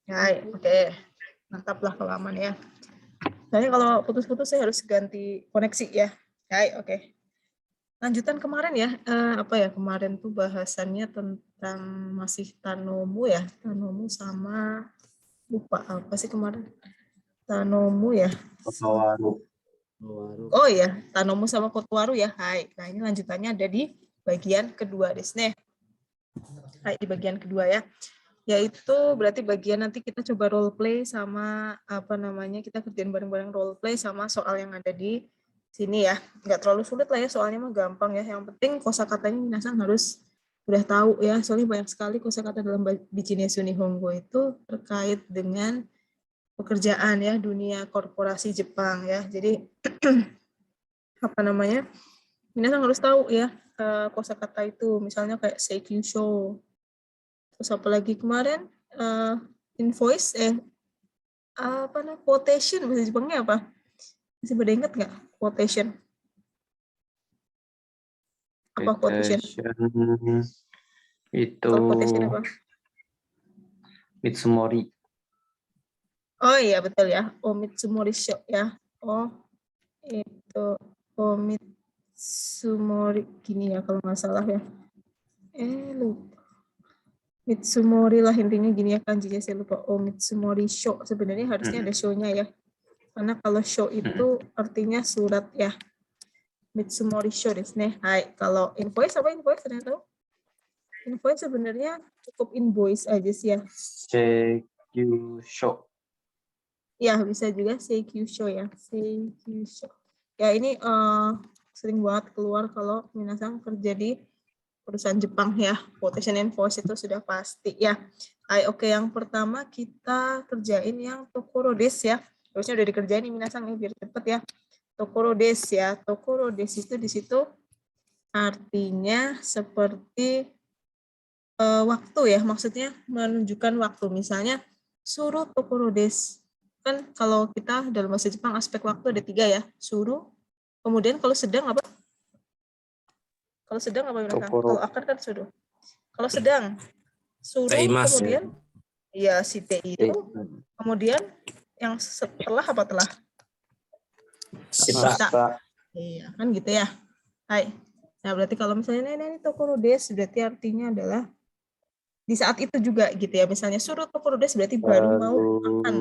Hai, oke. Mantap lah kalau aman ya. Soalnya kalau putus-putus saya harus ganti koneksi ya. Hai, oke. Lanjutan kemarin ya, apa ya kemarin tuh bahasannya tentang masih Tanomu ya. Tanomu sama lupa apa sih kemarin. Tanomu ya. Kotowaru. Oh ya, Tanomu sama Kotowaru ya. Hai. Nah, ini lanjutannya ada di bagian kedua desne. Hai, di bagian kedua ya. Yaitu berarti bagian nanti kita coba role play sama apa namanya, kita kerjain bareng-bareng role play sama soal yang ada di sini ya. Nggak terlalu sulit lah ya, soalnya mah gampang ya. Yang penting kosakatanya minasan harus udah tahu ya, soalnya banyak sekali kosakata dalam Bichinesu Nihongo itu terkait dengan pekerjaan ya, dunia korporasi Jepang ya. Jadi apa namanya, minasan harus tahu ya kosakata itu, misalnya kayak seikyu. Terus apa lagi kemarin, invoice, apa namanya, quotation, bahasa Jepangnya apa? Masih pada ingat nggak? Quotation. Apa quotation? Itu Kalau quotation apa? Mitsumori. Oh iya, betul ya. Omitsumori Sho ya. Oh, itu Omitsumori. Gini ya, kalau nggak salah ya. Lupa. Mitsumori lah intinya gini ya, kanjinya saya lupa. Omitsumori Sho. Sebenarnya harusnya ada show-nya ya. Karena kalau show itu artinya surat ya. Mitsumori Sho desu ne. Hai, kalau invoice apa invoice? Ada yang tahu? Invoice sebenarnya cukup invoice aja sih ya. Seikyu. Ya, bisa juga seikyu ya. Seikyu. Ya, ini sering banget keluar kalau minasan kerja di perusahaan Jepang ya. Quotation invoice itu sudah pasti ya. Hai, oke, yang pertama kita kerjain yang tokoro desu ya. Harusnya udah dikerjain nih minasan biar cepet ya. Tokoro desu ya. Tokoro desu itu di situ artinya seperti waktu ya, maksudnya menunjukkan waktu. Misalnya suru tokoro desu. Kan kalau kita dalam bahasa Jepang aspek waktu ada 3 ya. Suru, kemudian kalau sedang apa? Kalau sedang apa? Kalau akan kan suru. Kalau sedang suru, kemudian ya si teiru, kemudian yang setelah apa telah? Shita. Iya, kan gitu ya. Hai. Nah, berarti kalau misalnya ini tokoro desu berarti artinya adalah di saat itu juga gitu ya. Misalnya suruh tokoro desu berarti baru mau akan.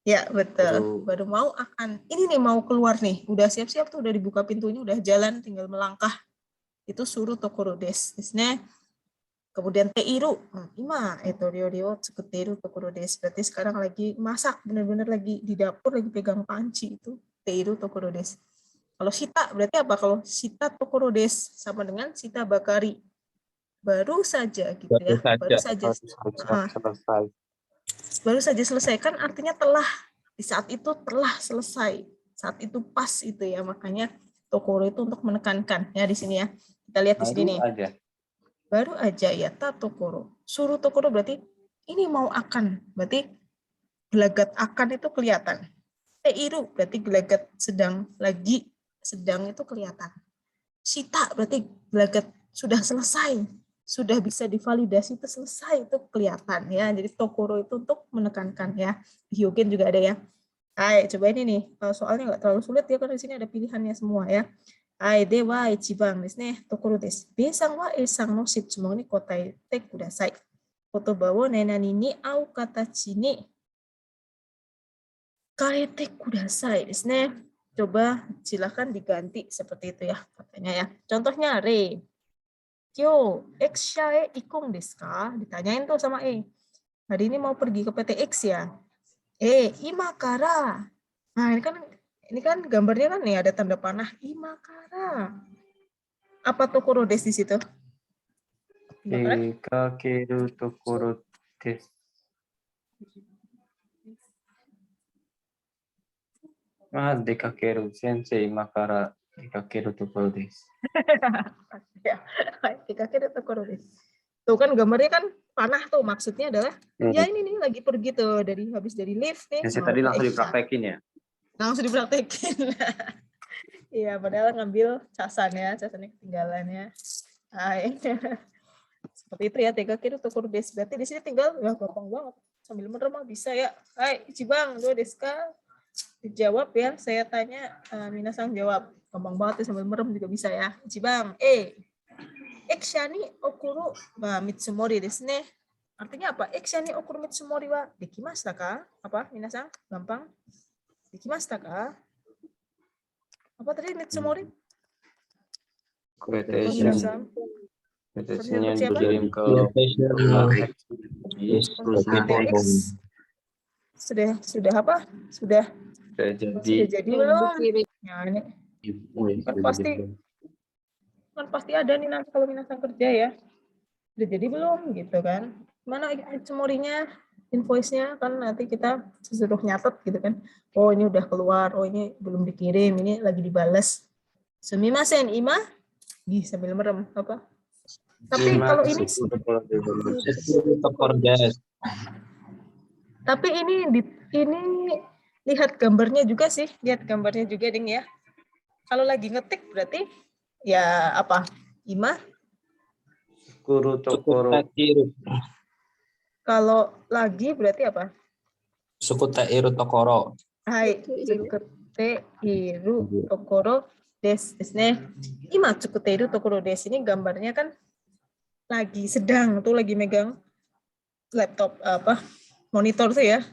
Ya, betul. Baru mau akan. Ini nih mau keluar nih. Udah siap-siap tuh, udah dibuka pintunya, udah jalan, tinggal melangkah. Itu suruh tokoro desu. Kemudian teiru. Ima, itu rio tsukuteiru tokoro desu. Berarti sekarang lagi masak, benar-benar lagi di dapur, lagi pegang panci. Itu teiru tokoro desu. Kalau shita, berarti apa? Kalau shita tokoro desu sama dengan shita bakari. Baru saja gitu ya. Baru saja selesai. Baru saja selesai, kan artinya telah, di saat itu telah selesai, saat itu pas itu ya, makanya tokoro itu untuk menekankan ya di sini ya. Kita lihat di sini nih. Baru aja ya, ta tokoro. Suruh tokoro berarti ini mau akan, berarti gelagat akan itu kelihatan. Teiru berarti gelagat sedang, lagi sedang itu kelihatan. Shita berarti gelagat sudah selesai, sudah bisa divalidasi, itu selesai, itu kelihatan ya. Jadi tokoro itu untuk menekankan ya. Hyogen juga ada ya. Hai, coba ini nih. Soalnya nggak terlalu sulit ya, karena di sini ada pilihannya semua ya. Hai, de wa ichiban desu ne, tokoro desu. Besang wa esang no shitsumon ni kotaete kudasai. Kotoba wo nenani ni au katachi ni kaete kudasai desu ne. Coba silakan diganti seperti itu ya katanya ya. Contohnya re. Kyo, X e ikung desu ka? Ditanyain tuh sama E. Hari ini mau pergi ke PT X ya? Ima kara. Nah, ini kan gambarnya kan nih ada tanda panah ima kara. Apa tokoro desu di situ? Dekakeru tokoro desu. Dekakeru. Sensei, imakara dekakeru tokoro desu. Ya, dekakeru tokoro desu. Tuh kan gambarnya kan panah tuh, maksudnya adalah ya ini nih lagi pergi tuh habis dari lift nih. Yang tadi langsung dipraktekin ya? Langsung dipraktekin. Iya, padahal ngambil casannya ketinggalannya. Seperti itu ya, dekakeru tokoro desu. Berarti di sini tinggal ya gampang banget. Sambil merem bisa ya. Hai, Ichibang, do desu ka? Dijawab ya. Saya tanya, minasang jawab. Gampang banget ya, sambil merem juga bisa ya. Ichibang, Eksha ni okuru mitsumori desu ne. Artinya apa? Eksha ni okuru mitsumori wa dekimashita ka? Apa, minasang? Gampang. Dekimashita ka? Apa tadi mitsumori? Quotation. Minasang. Quotationnya Siapa? dikirim ke X. Sudah apa? Sudah jadi jadi belum? Ya, ini kan pasti ada nih nanti kalau minasang kerja ya. Udah jadi belum gitu kan? Mana mitsumorinya, invoice-nya kan nanti kita suruh nyatet gitu kan. Oh ini udah keluar, oh ini belum dikirim, ini lagi dibales. Sumimasen, ima? Sambil merem apa? Tapi kalau ini tapi ini lihat gambarnya juga sih, lihat gambarnya juga ding ya. Kalau lagi ngetik berarti ya apa? Ima? Kuru tokoro. Kalau lagi berarti apa? Sukuteiru tokoro. Hai, tsukuteiru tokoro desu desu ne. Ima tsukuteiru tokoro desu, ini gambarnya kan lagi sedang tuh, lagi megang laptop apa? Monitor tuh ya.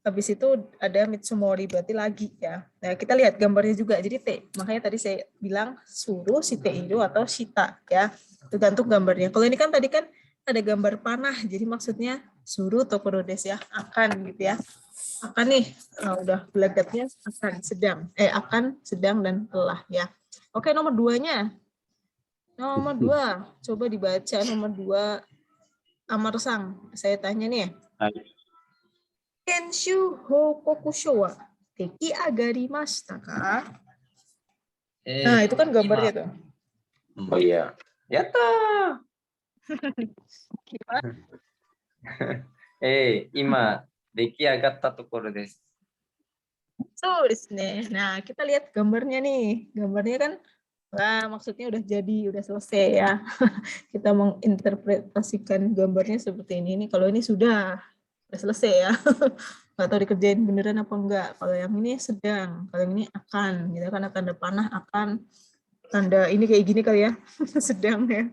Habis itu ada mitsumori, berarti lagi ya. Nah, kita lihat gambarnya juga. Jadi makanya tadi saya bilang suruh shiteiru atau shita ya. Tergantung gambarnya. Kalau ini kan tadi kan ada gambar panah, jadi maksudnya suruh tokoro desu ya, akan gitu ya. Akan nih, udah gelagatnya akan sedang dan telah ya. Oke, nomor 2-nya. Nomor 2, coba dibaca nomor 2. Amar-sang, saya tanya nih ya. Kenshu hokokusho wa deki agarimashita ka? Nah, itu kan gambarnya tuh. Oh iya. Yatta. Gimana? Ima dekiagatta tokoro desu. So, nah, kita lihat gambarnya nih. Gambarnya kan, maksudnya udah jadi, udah selesai ya. Kita menginterpretasikan gambarnya seperti ini. Kalau ini sudah selesai ya. Nggak tahu dikerjain beneran apa enggak. Kalau yang ini sedang, kalau yang ini akan. Gitu kan, tanda panah akan. Tanda ini kayak gini kali ya. Sedang ya.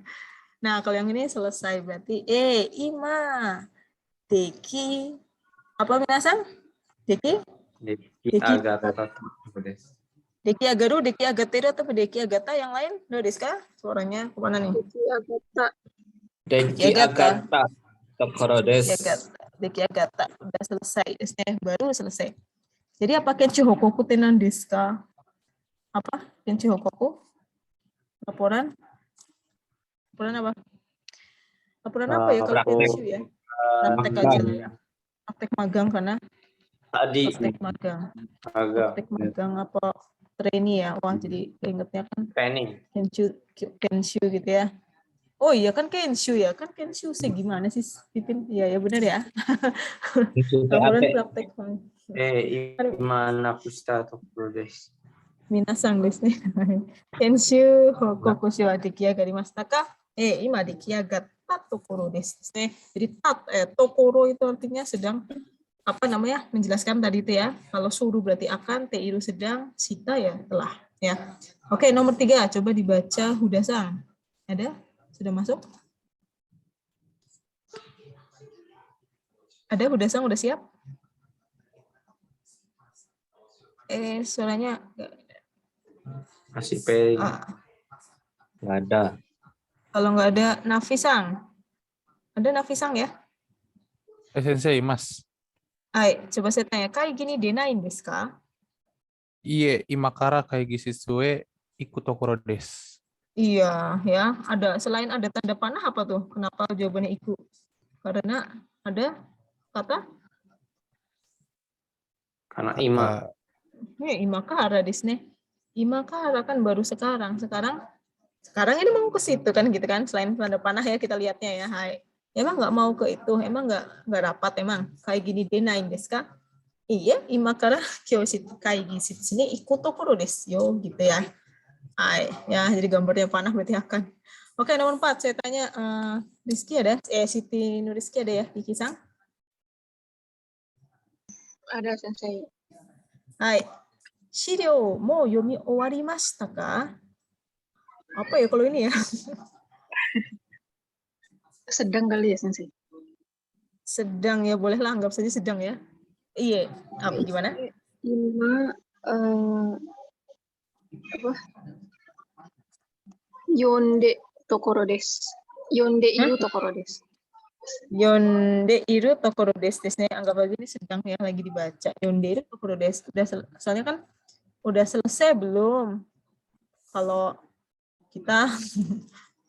Nah, kalau yang ini selesai berarti ima deki apa minasang? Deki Dekiagatta tokoro desu. Deki agaru, deki agateru atau deki agata yang lain? Udah Deska? Suaranya kemana nih? Deki agata tokoro desu. Deki agata udah selesai, baru selesai. Jadi apa kenchi hokoku tenan deska? Apa kenchi hokoku? Laporan apa? Laporan apa ya kalau kenchi ya? Praktek aja lah ya. Praktek magang karena Tadi praktek magang. agak Praktek magang apa trainee ya? Wah, jadi ingetnya kan training. Kenshu gitu ya. Oh iya kan Kenshu ya, kan Kenshu gimana sih Pipin? Iya ya benar ya. Laporan praktek. Ima nakushita tokoro desu. Minasang desu ne. Kenshu hokokusho wa dekiagarimashita ka? Ima dekiagatta tokoro desu ne. Jadi tokoro itu artinya sedang, apa namanya, menjelaskan tadi itu ya. Kalau suruh berarti akan, teiru sedang, shita ya telah ya. Oke, nomor 3 coba dibaca Hudasang. Ada? Sudah masuk? Ada Hudasang udah siap? Suaranya Masih pay. Nggak ada. kalau nggak ada Nafisang. Ada Nafisang ya? Sensei, Mas. Coba saya tanya, kayak gini denain desu ka? Iye, imakara kaigi sisue iku tokoro desu. Iya, ya. Selain ada tanda panah apa tuh? Kenapa jawabannya iku? Karena ada kata? Karena ima. Imakara desu ne. Imakara kan baru sekarang. Sekarang ini mau ke situ kan gitu kan. Selain tanda panah ya kita lihatnya ya. Emang nggak mau ke itu? Emang nggak rapat emang? Kayak gini denain desu ka? Iya, imakara kyoshitu kaigi shitu sini iku tokoro desu yo gitu ya. Ya, jadi gambarnya panah berarti akan. Oke, nomor 4 saya tanya Rizky ada? Siti Nuriski ada ya di Kisang? Ada sensei. Hai. Shiryou mo yomi owarimashita ka? Apa ya kalau ini ya? Sedang kali ya sensei. Sedang ya, bolehlah anggap saja sedang ya. Iya, apa gimana? Ima apa? Yonde tokoro desu. Yonde iru tokoro desu. Yonde iru tokoro desu desu. Anggap aja ini sedang ya, lagi dibaca. Yonde iru tokoro desu. Soalnya kan udah selesai belum? Kalau kita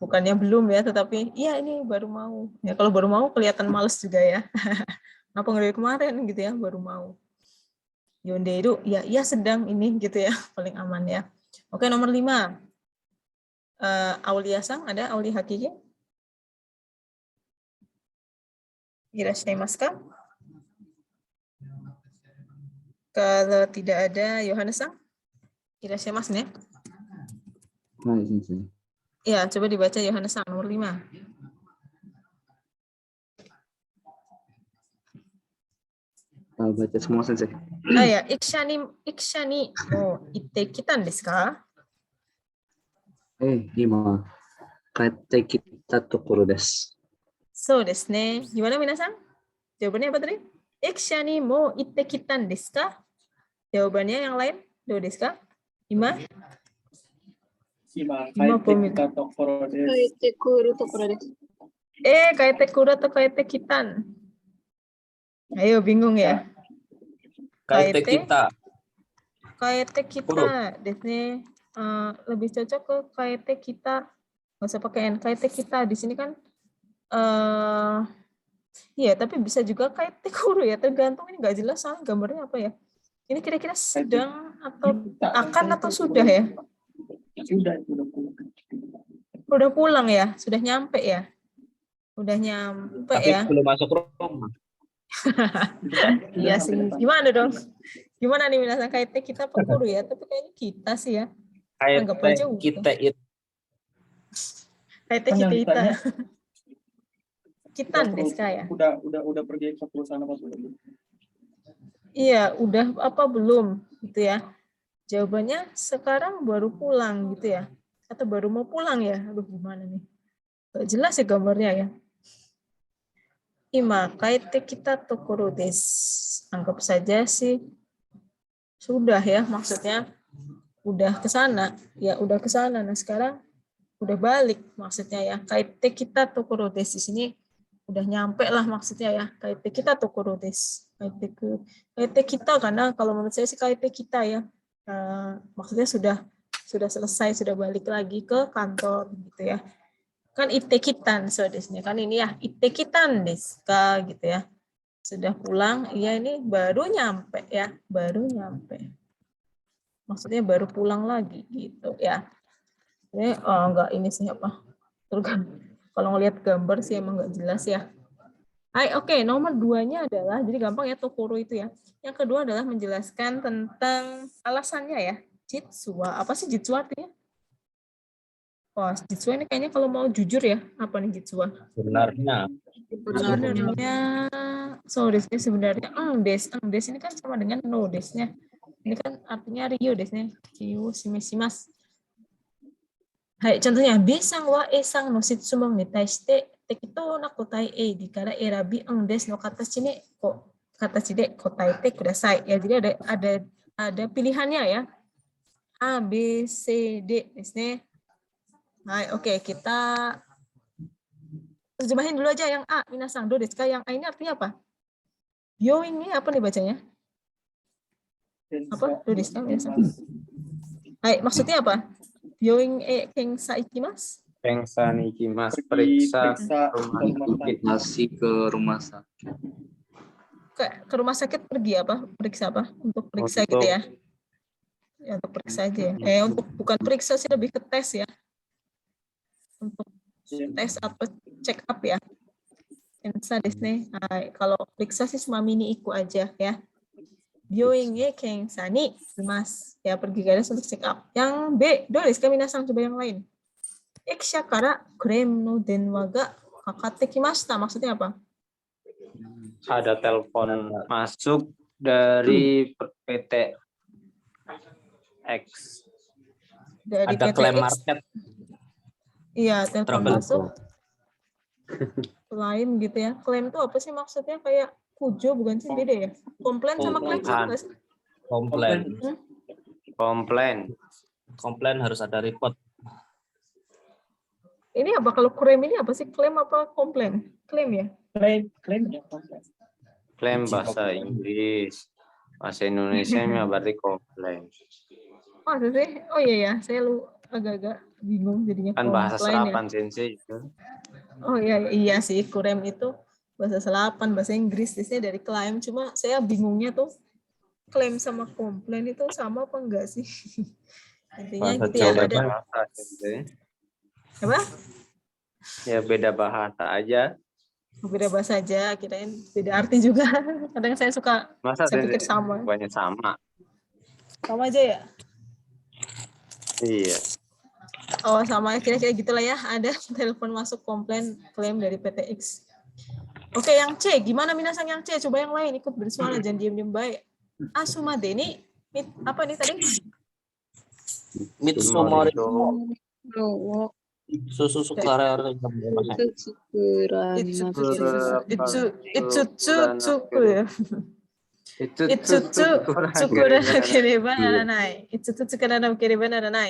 bukannya belum ya, tetapi iya ini baru mau. Ya kalau baru mau kelihatan males juga ya. Kenapa nggak dari kemarin gitu ya, baru mau. Yonde iru, ya iya sedang ini gitu ya, paling aman ya. Oke, nomor 5. Aulia Sang, ada Auli Hakiki? Irashimasu ka? Kalau tidak ada, Yohanes Sang? Irashimasu ne? Hai, sensei. Ya, coba dibaca Yohanes Sang, nomor 5. Baca semua, sensei. Ya, ikshani mo itte kitan desu ka? Ima, kaete kita tokoro desu. So desu ne. Gimana minasan? Jawabannya apa tadi? Ikshani mo itte kitan desu ka? Jawabannya yang lain? Do desu ka? Ima? Ima Kaete kuru tokoro desu. kaete kura atau kaete kitan? Ayo, bingung ya? Kaete kita. Kaete kita, desne lebih cocok ke kaete kita, nggak usah pakai n. Kaete kita di sini kan, iya tapi bisa juga kaete kuru ya, tergantung ini nggak jelas soalnya gambarnya apa ya. Ini kira-kira sedang atau akan atau sudah ya? Udah pulang ya, sudah nyampe ya, udah nyampe Tapi ya. belum masuk rumah. Iya sih, gimana dong? Gimana nih minasan kaite kita apa kuru ya? Tapi kayaknya kita sih ya. Anggap aja Kaete kita itu. kaite kita. Kitan desu ka ya? Udah pergi ke perusahaan apa belum? Iya, udah apa belum gitu ya. Jawabannya sekarang baru pulang gitu ya. Atau baru mau pulang ya. Aduh gimana nih. Gak jelas ya gambarnya ya. Ima kaite kita tokoro desu. Anggap saja sih sudah ya, maksudnya udah ke sana. Ya udah ke sana. Nah, sekarang udah balik maksudnya ya. Kaite kita tokoro desu di sini udah nyampe lah maksudnya ya. Kaite kita tokoro desu. Kaite kita, karena kalau menurut saya sih kaite kita ya. Maksudnya sudah selesai, sudah balik lagi ke kantor gitu ya. Kan itte kitan so desu kan ini ya, itte kitan desu ka gitu ya. Sudah pulang, iya ini baru nyampe ya, baru nyampe. Maksudnya baru pulang lagi gitu ya. Ini enggak ini sih apa? Kalau ngelihat gambar sih emang enggak jelas ya. Oke, nomor 2-nya adalah, jadi gampang ya tokoro itu ya. Yang kedua adalah menjelaskan tentang alasannya ya. Jitsuwa, apa sih jitsuwa artinya? Wah, jitsuwa ini kayaknya kalau mau jujur ya, apa nih jitsuwa? Sebenarnya. Sebenarnya, so desnya sebenarnya, des ini kan sama dengan no desnya. Ini kan artinya Ryo desnya. Ryo shimeshimasu. Hai, contohnya, B-sang wa E-sang no shitsumon ni taishite tekitou na kotai A dikara erabi des no katachi ni katachi de kotaete kudasai. Ya, jadi ada pilihannya ya. A, B, C, D desnya. Nah, oke, kita terjemahin dulu aja yang A, minasang do desu ka. Yang A ini artinya apa? Yo ini apa nih bacanya? Apa? Do desu ka, minasang. Hai, maksudnya apa? Yoing kengsa ikimasu? Pengsa nikimas, periksa rumah Masih ke rumah sakit. Ke rumah sakit pergi apa? Periksa apa? Untuk periksa gitu ya? Ya, untuk periksa aja ya. Untuk bukan periksa sih, lebih ke tes ya. Untuk tes atau check up ya. Kensa desu ne. Kalau periksa sih cuma mini iku aja ya. Byoing e kensa ni mas. Ya, pergi ke untuk check up. Yang B, do desu ka minasan, coba yang lain. Eksha kara klaim no denwa ga kakatte kimashita. Maksudnya apa? Ada telepon masuk dari PT X. Dari Ada PT klaim X. market. Iya, telepon Trouble. masuk. Klaim gitu ya. Klaim itu apa sih maksudnya? Kayak kujo bukan sih? Beda ya? Komplain sama klaim sama nggak sih? Komplain. Komplain. Harus ada report. Ini apa? Kalau klaim ini apa sih? Klaim apa komplain? Klaim ya? Klaim ya. Klaim bahasa Inggris. Bahasa Indonesia berarti komplain. Oh, sih? Oh iya ya. Saya agak-agak bingung jadinya. Kan bahasa komplain ya. serapan sensei itu. Oh iya sih. Klaim itu bahasa serapan, bahasa Inggris. Biasanya dari klaim. Cuma saya bingungnya tuh klaim sama komplain itu sama apa enggak sih? Intinya Bahasa gitu ya. Jawa Ada Bahasa sensei. apa? Ya beda bahasa aja. Beda bahasa aja, kirain beda arti juga. Kadang saya suka, Masa saya pikir sensei sama. banyak sama. Sama aja ya? Iya. Oh sama, kira-kira gitulah ya. Ada telepon masuk komplain klaim dari PTX. Oke, yang C. Gimana minasang yang C? Coba yang lain ikut bersuara, jangan diem-diem baik. Asumade ini, apa nih tadi? Mitsumori No, susu sukara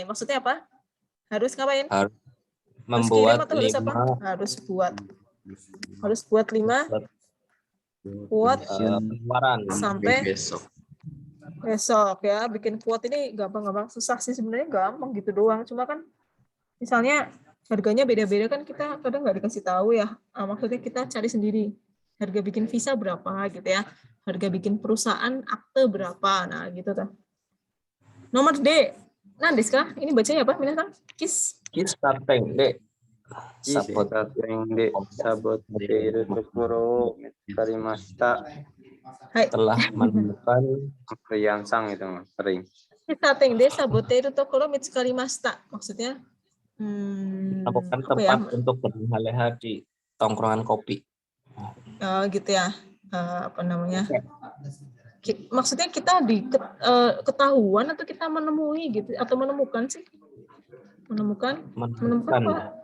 Maksudnya apa? Harus ngapain? harus Harus kirim membuat atau harus apa? 5 Harus buat 5 kuat pengeluaran sampai besok. besok ya. Bikin kuat ini gampang-gampang, susah sih sebenarnya, gampang gitu doang. Cuma kan misalnya harganya beda-beda kan kita kadang nggak dikasih tahu ya. Maksudnya kita cari sendiri harga bikin visa berapa gitu ya, harga bikin perusahaan akte berapa, nah gitu tuh. Nomor D, nah Deska, ini bacanya apa minasang? Kis. Starting deh. Saboteru tokoro karimashita. Hai. Telah menemukan Priyansang itu mah sering. Starting D saboteru tokoro mitsukarimashita. Maksudnya menemukan apa ya? tempat untuk berleha-leha di tongkrongan kopi. Gitu ya. Apa namanya? Maksudnya kita ketahuan atau kita menemui gitu atau menemukan sih? Menemukan apa?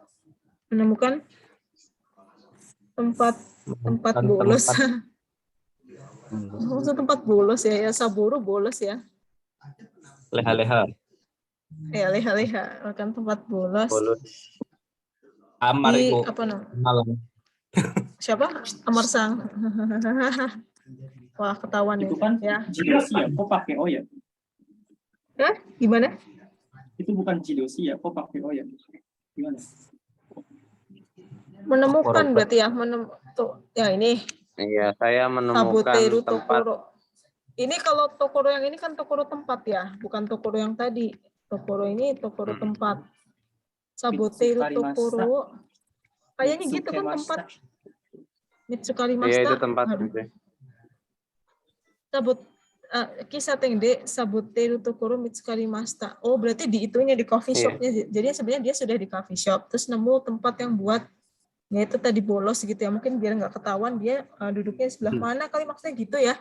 Menemukan tempat bolos. Maksud tempat bolos ya, Saburu bolos ya. Leha-leha. Ya, leha-leha, kan tempat bolos. Amar Di Ibu. apa namanya? Malam. Siapa? Amar Sang. Wah, ketahuan Itu kan ya. jidoshi ya, kok pakai O ya? Gimana? Itu bukan jidoshi ya, kok pakai O ya? Gimana? Menemukan berarti ya, ya ini. Iya, saya menemukan Saboteru tempat. Tokoro. Ini kalau Tokoro yang ini kan Tokoro tempat ya, bukan Tokoro yang tadi. Tokoro ini Tokoro tempat. Saboteru Tokoro. Kayaknya gitu kan tempat. Mitsukarimashita. Iya, itu tempat. Kisah tengde saboteru tokoro mitsukarimashita. Oh, berarti di itunya di coffee shopnya. Jadi sebenarnya dia sudah di coffee shop, terus nemu tempat yang buat ya itu tadi bolos gitu ya. Mungkin biar nggak ketahuan dia duduknya sebelah mana kali, maksudnya gitu ya.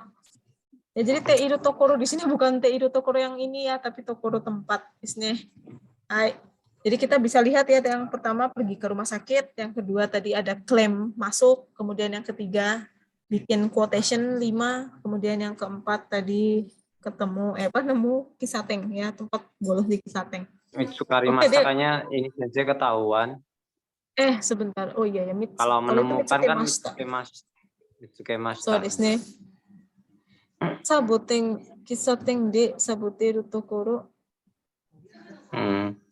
Ya jadi teiru tokoro di sini bukan teiru tokoro yang ini ya, tapi tokoro tempat di sini. Hai. Jadi kita bisa lihat ya, yang pertama pergi ke rumah sakit, yang kedua tadi ada klaim masuk, kemudian yang ketiga bikin quotation 5, kemudian yang keempat tadi nemu Kisateng ya, tempat bolos di Kisateng. Mitsukarimashita kayaknya ini saja ketahuan. Sebentar. Oh iya ya, kalau menemukan kan Mitsukemashita. So desne. Kisateng de saboteru tokoro.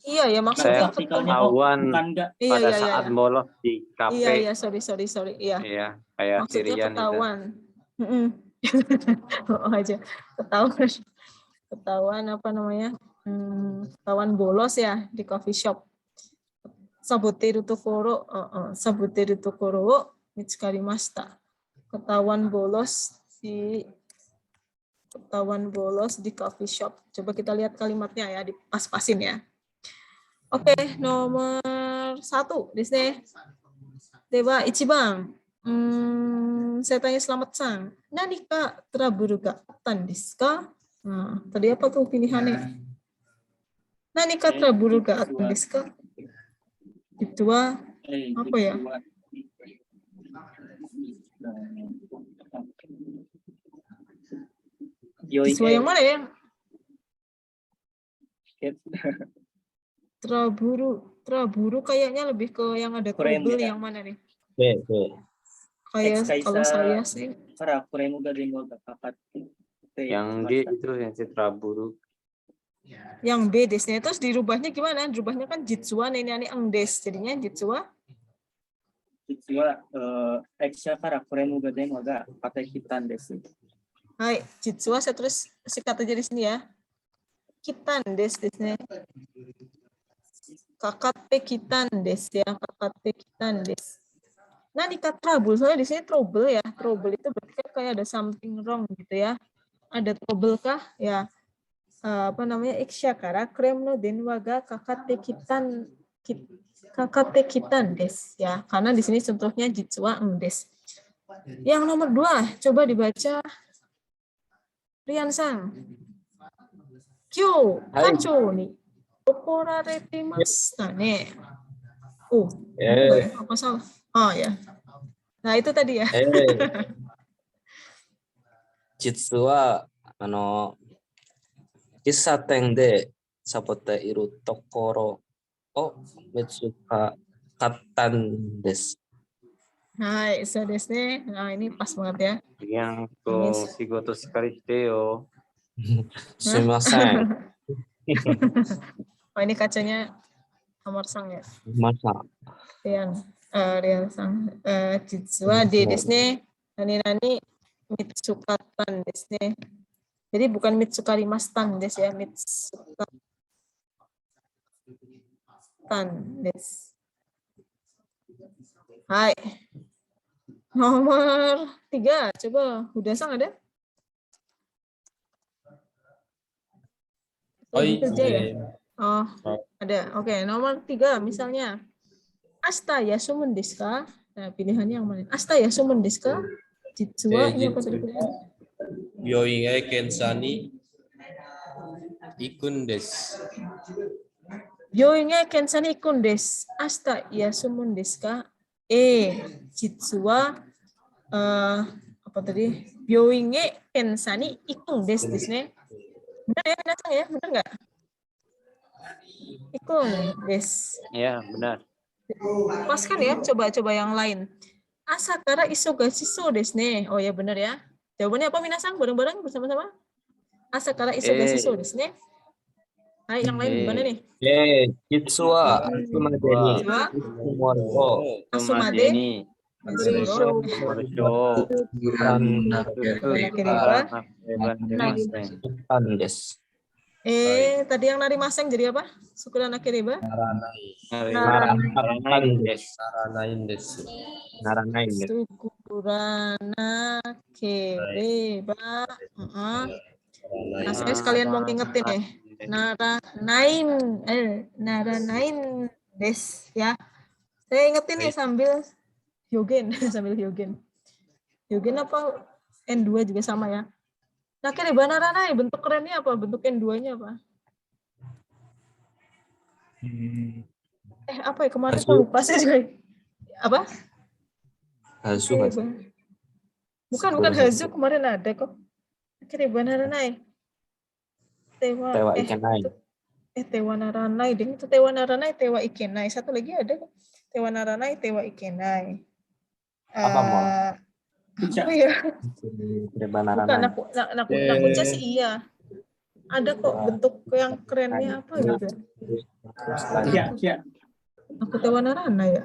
Iya ya, maksudnya ketahuan pada saat bolos di kafe. Iya, sorry. Iya. Iya, kayak maksudnya Sirian ketahuan. Aja ketahuan apa namanya? Ketahuan bolos ya di coffee shop. Saboteru tokoro mitsukarimashita. Ketahuan bolos di coffee shop. Coba kita lihat kalimatnya ya, dipas-pasin ya. Oke, nomor 1 di sini. Dewa Ichiban. Saya tanya selamat sang. Nani ka trouble ga attan desu ka? Nah, tadi apa tuh pilihannya? Nani ka trouble ga attan desu ka? Itu apa ya? Siswa yang mana ya? Traburu kayaknya lebih ke yang ada trouble yang mana nih? B. Kayak kalau saya sih. Yang D itu yang Citraburu. Yang B desnya terus dirubahnya gimana? Dirubahnya kan jitsua nani angdes. Jadinya jitsua. Eksya kara kuremu ga demo ga katekitan desu. Hai, jitsua saya tulis sikat aja di sini ya. Kitan des desnya. Kakate kitan des ya, kakate kitan des. Nah, di trouble, soalnya di sini trouble ya. Trouble itu berarti kayak ada something wrong gitu ya. Ada trouble kah? Ya. Apa namanya? Ikshakara krem no denwa ga kakate kitan des ya. Karena di sini contohnya jitsua des. Yang nomor 2, coba dibaca Rian Sang. Kyo, kacho ni okorarete mashita ne. Oh, apa salah? Oh ya. Nah, itu tadi ya. Jitsu wa kissaten de sabote iru tokoro o mitsuka katan desu. Hai, so desu ne. Nah, ini pas banget ya. Yang to shigoto shikari shite yo. Sumimasen. Oh, ini kacanya Amar Sang ya. Masa. Rian Sang. Jitsua de desu ne. Nani mitsukatan desu ne. Jadi bukan mitsukari mastang desu ya, mitsukatan desu. Hai. Nomor 3, coba Huda Sang ada? Oh, ada. Oke, nomor 3 misalnya. Asta yasumun desu ka? Nah, pilihannya yang mana? Asta yasumun desu ka? Jitsua ini apa tadi pilihannya? Byouin e kensani ikun desu. Byouin e kensani ikun desu. Asta yasumun desu ka? Jitsua apa tadi? Byouin e kensani ikun desu desu ne. Benar ya, Minasang ya? Benar nggak? Ikun desu. Ya, benar. Pas kan ya? Coba yang lain. Asakara isogashiso desu ne. Oh ya, benar ya. Jawabannya apa, Minasang? Bareng-bareng bersama-sama. Asakara isogashiso desu ne. Hai, yang lain gimana nih? Jitsu wa Asumade tadi yang nari maseng jadi apa? Sukura nakeriba? Naranain desu. Sukura nakeriba. Nah, saya sekalian mau ngingetin nih. Naranain des ya. Saya ingetin nih sambil Yogen. Yogen apa? N2 juga sama ya. Nah, kira naranai bentuk kerennya apa? Bentuk N2-nya apa? Apa ya kemarin saya lupa saya juga. Apa? Hazu. Bukan Hazu, kemarin ada kok. Kira naranai. Tewa ikenai. Tewa naranai, ding itu tewa naranai, tewa ikenai. Satu lagi ada kok. Tewa naranai, tewa ikenai. Apa mau? Apa ya? Bukan nakuca sih iya. Ada kok bentuk yang kerennya apa gitu. Iya. Aku tewa narana ya.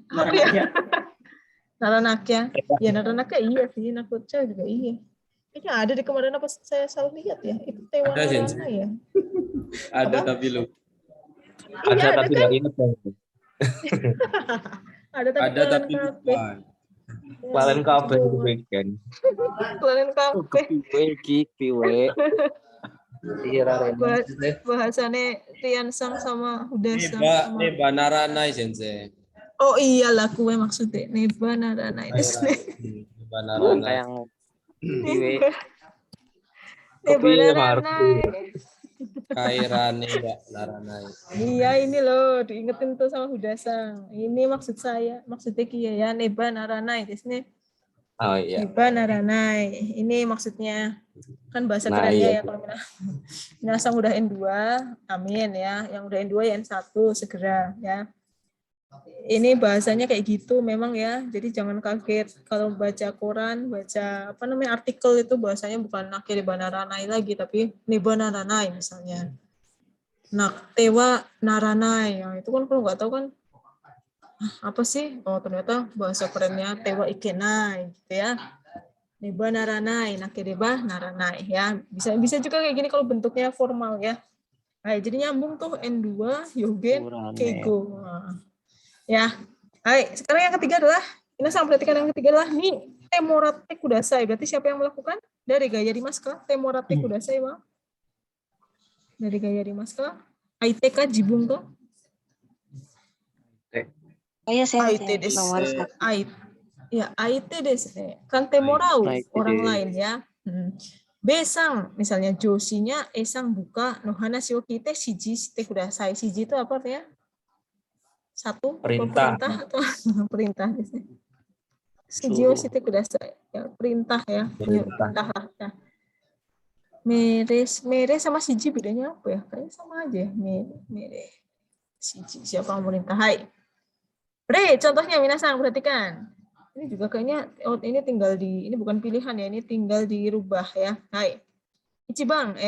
Apa ya? Naranakya. Ya naranakya iya sih, nakuca juga iya. Kayaknya ada di kemarin apa saya salah lihat ya. Itu tewa narana ya. Ada tapi lu. Ada tapi nggak ingat. Ada tapi lupa. Kalian kafe itu weekend. Kalian kafe. Piwe. Bahasane Rian Sang sama Huda Sang sama. Neba naranai sensei. Oh iyalah kue maksudnya neba naranai desu ne. Neba naranai. Yang Iwe. Neba Kopinya naranai. Kairane ya naranai. Iya ini loh diingetin tuh sama Huda Sang. Ini maksud saya maksudnya kia ya neba naranai desu ne. Oh iya. Neba naranai. Ini maksudnya kan bahasa Nah, kerennya iya. ya kalau Minasang udah N2, amin ya. Yang udah N2 ya N1 segera ya. Ini bahasanya kayak gitu memang ya. Jadi jangan kaget kalau baca koran, baca apa namanya artikel itu bahasanya bukan neba naranai lagi tapi neba naranai misalnya. Tewa naranai. Ya, itu kan kalau nggak tahu kan apa sih? Oh ternyata bahasa kerennya tewa ikenai gitu ya. Neba naranai, nakedeba naranai ya. Bisa juga kayak gini kalau bentuknya formal ya. Nah, jadi nyambung tuh N2, Yogen, Keigo. Nah, ya. Hai, sekarang yang ketiga adalah Minasang perhatikan yang ketiga adalah ni temorate kudasai. Berarti siapa yang melakukan? Dari gaya Dimas ke temorate kudasai, Bang. Dari gaya Dimas ke Aiteka jibung tuh. Saya Aite desu. nomor 1. Aite desu. Kan temorau Aite orang desu. lain ya. Besang misalnya joshinya esang buka no hanashi wo kite shiji shite kudasai. Shiji itu apa artinya? Satu Perintah. atau perintah desu. Shiji wo shite kudasai. Ya, perintah ya. Perintah lah ya. Mere sama shiji bedanya apa ya? Kayaknya sama aja. Mere. Shiji siapa yang memerintah? Hai. Contohnya Minasang perhatikan. Ini juga kayaknya ini tinggal ini bukan pilihan ya, ini tinggal dirubah ya. Hai. Ichibang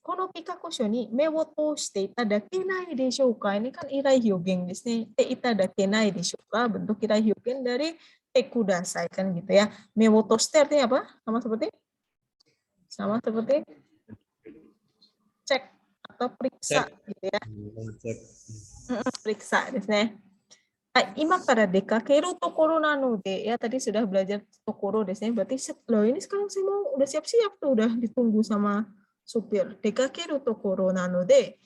kono pikakosho ni me wo toushite itadakenai deshou ka? Ini kan irai hyogen desu ne. Itadakenai deshou ka? Bentuk irai hyogen dari kudasai kan gitu ya. Me wo toushite artinya apa? Sama seperti cek atau periksa gitu ya. Periksa desu ne. Ima kara dekakeru tokoro nanode ya tadi sudah belajar tokoro desu ne. Berarti loh ini sekarang saya mau udah siap-siap tuh udah ditunggu sama supir. Dekakeru tokoro nanode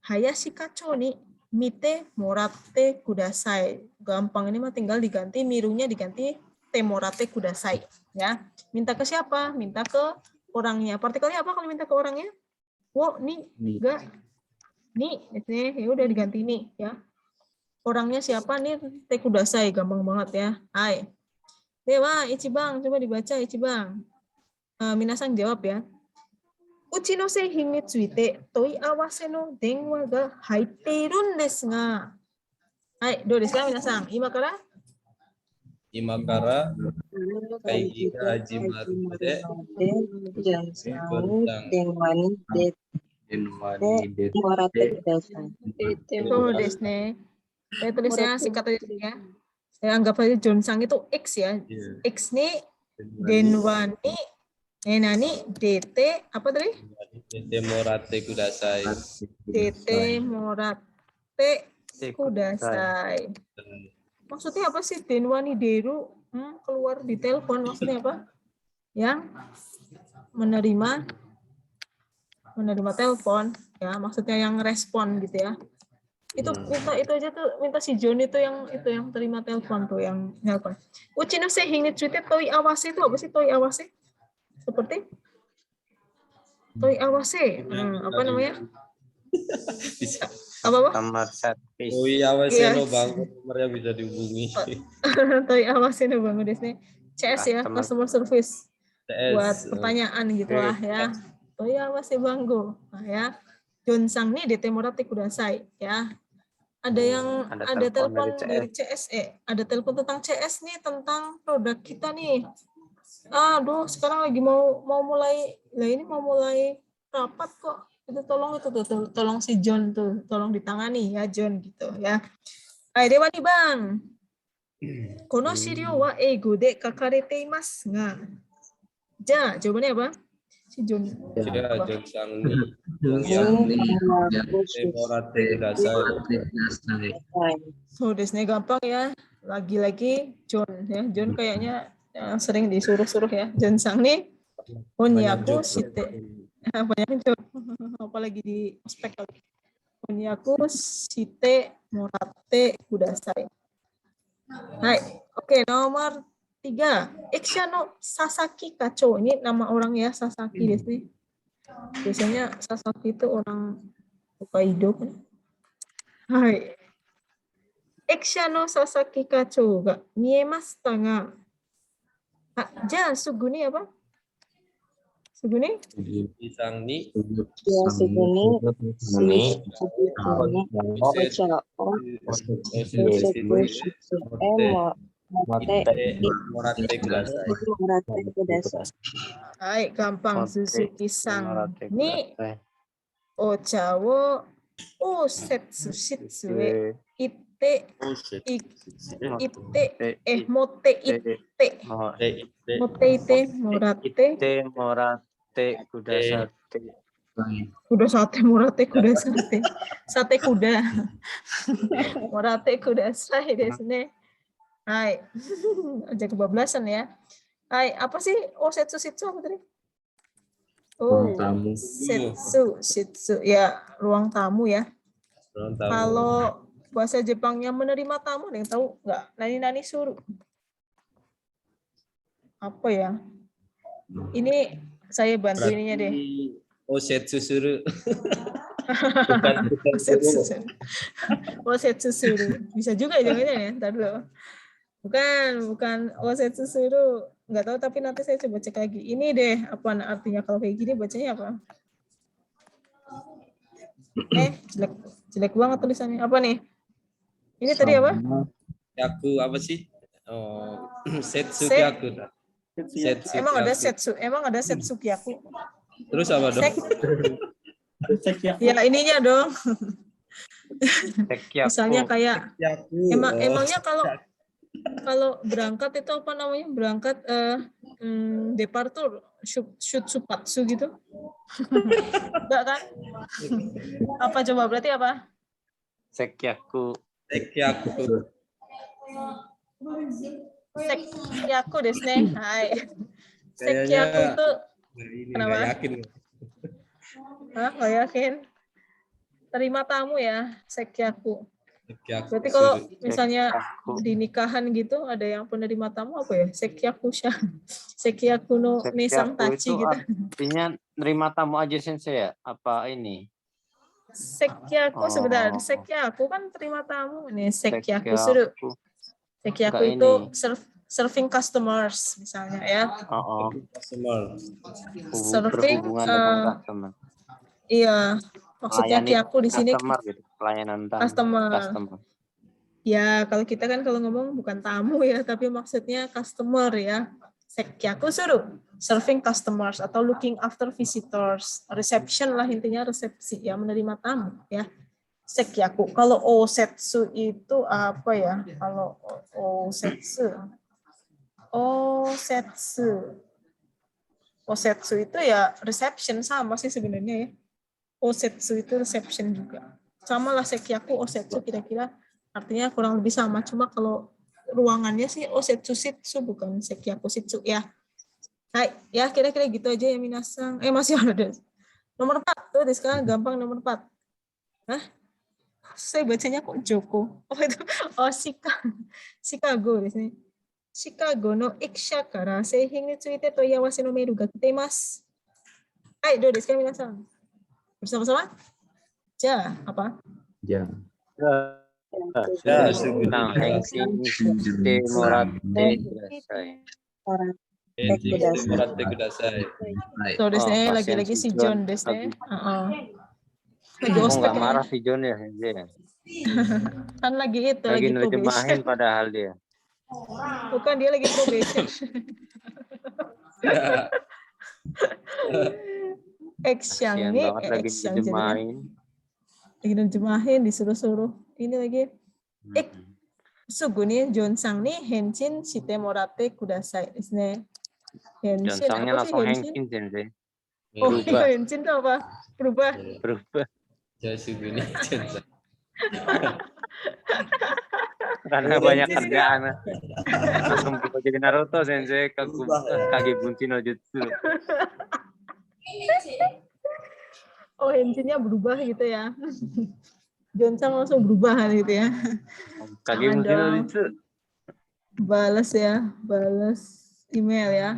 hayashi kacho ni mite moratte kudasai. Gampang ini mah tinggal diganti mirunya diganti temorate kudasai ya. Minta ke siapa? Minta ke orangnya. Partikelnya apa kalau minta ke orangnya? Wo ni enggak ni ya udah diganti nih ya. Orangnya siapa nih? Kudasai, gampang banget ya. Hai. Dewa, Ichibang, coba dibaca Ichibang. Minasang jawab ya. Uchi no seihin ni tsuite toi awase no denwa ga haite irun desu ga. Hai, do desu ka Minasang? Ima kara? Imakara kaigi ga hajimaru node Oh, desu ne. Saya tulisnya singkat aja ya. Saya anggap aja Jonsang itu X ya. X nih Denwani nani DT apa tadi? DT morate kudasai. DT morate kudasai. Maksudnya apa sih Denwani Deru? Keluar di telepon maksudnya apa? Yang menerima telepon ya, maksudnya yang respon gitu ya. Itu minta itu aja tuh, minta si John itu yang terima telepon tuh yang nelpon. Uchi no seihin ni tsuite toi awase itu apa sih toi awase? Seperti toi awase. Apa namanya? Apa? Kamar servis. Oh iya, awase no bang, nomornya bisa dihubungi. Toi awase no bang desu ne. CS ya, customer service. CS. Buat pertanyaan gitulah ya. Toi awase banggo. Nah ya. Jonsang nih DT morate kudasai ya. Ada yang ada telepon dari CS. Ada telepon tentang CS nih, tentang produk kita nih. Aduh, sekarang lagi mau mulai. Lah ini mau mulai rapat kok. Itu tolong si John tuh, tolong ditangani ya John gitu ya. Hai, dewa nih Bang. Kono shiryou wa eigo de kakarete imasu ga. Ja, jawabannya apa? Si John. Ya, Jonsang ni temorate kudasai. So, desnya gampang ya. Lagi-lagi John ya. John kayaknya sering disuruh-suruh ya. Jonsang nih onyaku shite banyak job. Apalagi di ospek lagi. Onyaku shite morate kudasai. Hai, oke, nomor 3. Iksha no Sasaki Kacho. Ini nama orang ya, Sasaki desu. Biasanya Sasaki itu orang Hokkaido kan. Hai. Iksha no Sasaki Kacho ga miemashita ga. Ja, suguni apa? Suguni? Isang ni. Ya, segini si Morate kudasai. Hai, gampang. Suzuki-san ni ocha wo osetsu shitsue itte motte itte morate kudasate. kuda sate morate kuda sate kuda morate kudasai desu ne. Hai. Aja kebablasan ya. Hai, apa sih osetsu shitsu apa tadi? Oh, shitsu ya, ruang tamu ya. Kalau bahasa Jepangnya menerima tamu, ada yang tahu nggak? Nani suruh. Apa ya? Ini saya bantu ininya deh. Osetsu suru. Osetsu suru. Bisa juga ya jangan-jangan ya. Ntar dulu. Bukan osetsu suru. Nggak tahu, tapi nanti saya coba cek lagi. Ini deh, apa artinya kalau kayak gini bacanya apa? Jelek banget tulisannya. Apa nih? Ini tadi apa? Yaku apa sih? Oh, Setsukyaku. Emang ada Setsukyaku. Terus apa dong? Ya ininya dong. Sekyaku. Misalnya kayak emangnya kalau berangkat itu apa namanya? Berangkat departur shutsu gitu. Enggak kan? Apa coba berarti apa? Sekyaku. Sekyaku desu ne. Hai. Sekyaku itu kenapa? Nggak yakin. Hah, nggak yakin? Terima tamu ya, sekyaku. Sekyaku. Berarti kalau misalnya di nikahan gitu ada yang penerima tamu apa ya? Sekyaku-sha. Sekyaku no nesang tachi gitu. Artinya nerima tamu aja sensei ya? Apa ini? Sekyaku sebentar. Sekyaku kan terima tamu nih. Sekyaku suru. Sekyaku itu serving customers misalnya ya. Customer. Serving Berhubungan dengan customer. iya. Maksudnya kyaku di sini customer gitu. Pelayanan tamu. customer. Ya, kalau kita kan kalau ngomong bukan tamu ya, tapi maksudnya customer ya. Sekyaku suru. Serving customers atau looking after visitors. Reception lah intinya, resepsi ya, menerima tamu ya. Sekyaku. Kalau osetsu itu apa ya? Kalau osetsu itu ya reception, sama sih sebenarnya ya. Osetsu itu reception juga. Sama lah sekyaku, osetsu kira-kira artinya kurang lebih sama. Cuma kalau ruangannya sih osetsu shitsu bukan sekyaku shitsu ya. Hai, ya kira-kira gitu aja ya minasang. Masih ada. Nomor 4 tuh sekarang gampang nomor 4. Hah? Saya bacanya kok Joko. Oh itu, Chicago di sini. Chicago no iksha kara seihing ni tsuite toiawase no meiru ga kiteimasu. Hai, do desu ka minasang? Bersama-sama? Ja, apa? Ja. Nah, henshin shite morate kudasai. Morate kudasai. So desu ne, lagi-lagi si John desu ne. Lagi ospek nggak marah si John ya sensei. kan lagi itu Lagi probation. nerjemahin padahal dia. Bukan, dia lagi probation. Kasihan banget lagi nerjemahin. Lagi nerjemahin disuruh-suruh. Ini lagi. Sugu nih Jonsang nih henshin shite morate kudasai desu ne. Henshin Jonsangnya apa sih langsung henshin? henshin sensei. Oh, Berubah. henshin itu apa? Berubah. Jasuguni Jonsang. Karena banyak kerjaan. Langsung berubah jadi Naruto sensei. Kage bunchi no jutsu. Oh, henshinnya berubah gitu ya. Jonsang langsung berubah gitu ya. Kage Jangan musim dong. itu. Balas ya, balas email ya.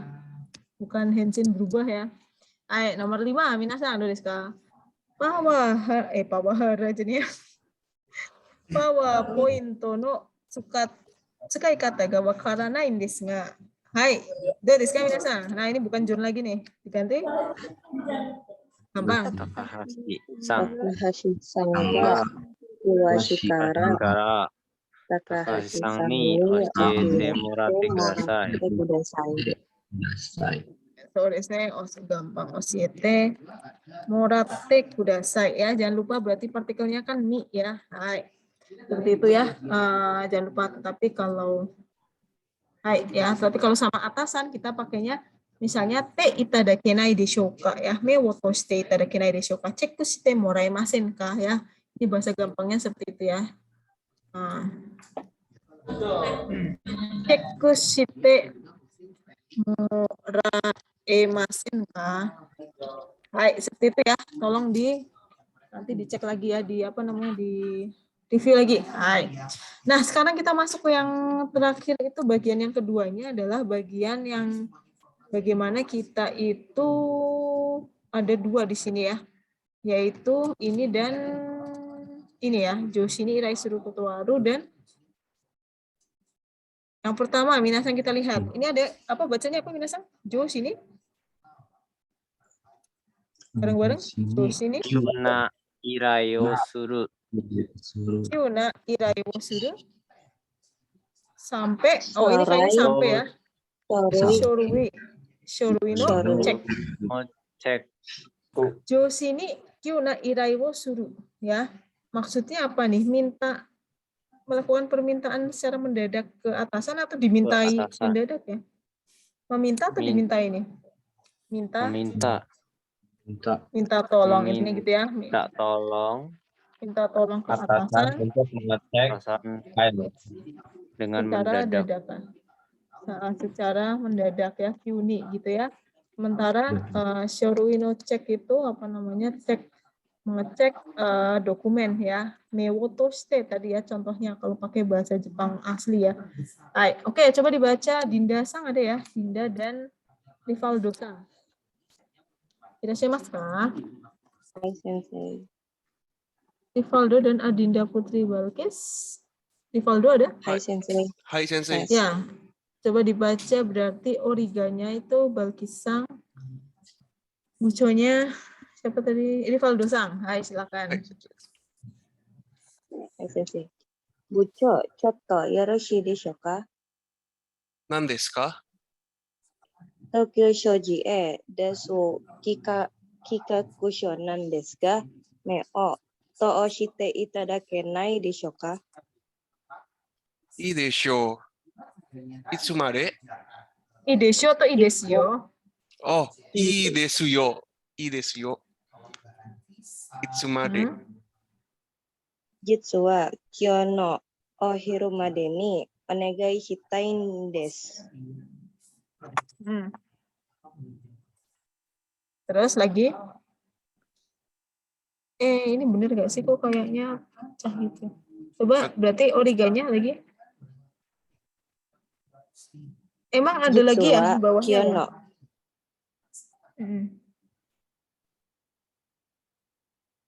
Bukan henshin berubah ya. Ayo, nomor 5, minasan, do desu ka? Pawahara jadi ya. Pawa pointo no tsukai kata ga wakaranai desu ga. Hai, do desu ka minasan? Nah, ini bukan Jun lagi nih. Diganti? Gampang. Takahashi-san. Takahashi-san ga Iwashikara Kara Takahashi-san Takahashi-san ni oshite moratte kudasai. kudasai. So desu ne, gampang. Oshite moratte kudasai ya. Jangan lupa berarti partikelnya kan ni ya. Hai. Seperti itu ya. Jangan lupa. Tetapi kalau hai ya, tapi kalau sama atasan kita pakainya misalnya te itadakenai deshoka ya. Me wo toshite itadakenai deshoka. Check shite moraemasen ka ya. Ini bahasa gampangnya seperti itu ya. Check shite moraemasen ka. Hai, seperti itu ya. Tolong nanti dicek lagi ya di review lagi. Hai. Nah, sekarang kita masuk ke yang terakhir, itu bagian yang keduanya adalah bagian yang bagaimana kita itu ada 2 di sini ya. Yaitu ini dan ini ya, Joshini Irai Suru Kotowaru, dan yang pertama minasan kita lihat. Ini ada apa bacanya apa minasan? Joshini? Bareng-bareng. Joshini. Kyuna irai o suru. Kyuna irai wo suru. Sampai, ini kayaknya sampai ya. Shorui no cek. Mau cek. Joshini kyuna irai wo suru ya. Maksudnya apa nih? Melakukan permintaan secara mendadak ke atasan atau dimintai mendadak ya? Meminta atau dimintai nih? Meminta Tolong intinya gitu ya. minta tolong Minta tolong ke Atasan atasan untuk mengecek file. dengan secara mendadak. dadakan. Secara mendadak ya, Kyuni gitu ya. Sementara Shorui no cek itu apa namanya? Mengecek dokumen ya. Mewo toshite tadi ya contohnya kalau pakai bahasa Jepang asli ya. Oke, coba dibaca. Dinda-san ada ya. Dinda dan Rivaldo-san. Irashimasu ka? Hai sensei. Rivaldo dan Adinda Putri Balkis. Rivaldo ada? Hai sensei. Hai sensei. Ya. Coba dibaca berarti origanya itu Balkis-san. Buconya siapa tadi? Rivaldo-san. Hai, silakan. Hai sensei. Bucho, chotto yoroshii desho ka? Nan desu ka? Tokyo Shoji desu kikakusho nan desu ga, me o to shite itadakenai desho ka? いいでしょう。いつまで Idesho atau idesyo? あ、いいですよ。いいですよ。いつまで Jitsu wa kyo no o hiru made ni onegai shitai desu. Terus lagi? Ini bener gak sih kok kayaknya pecah gitu. Coba berarti origanya lagi. Emang ada lagi ya di bawahnya? Kyono.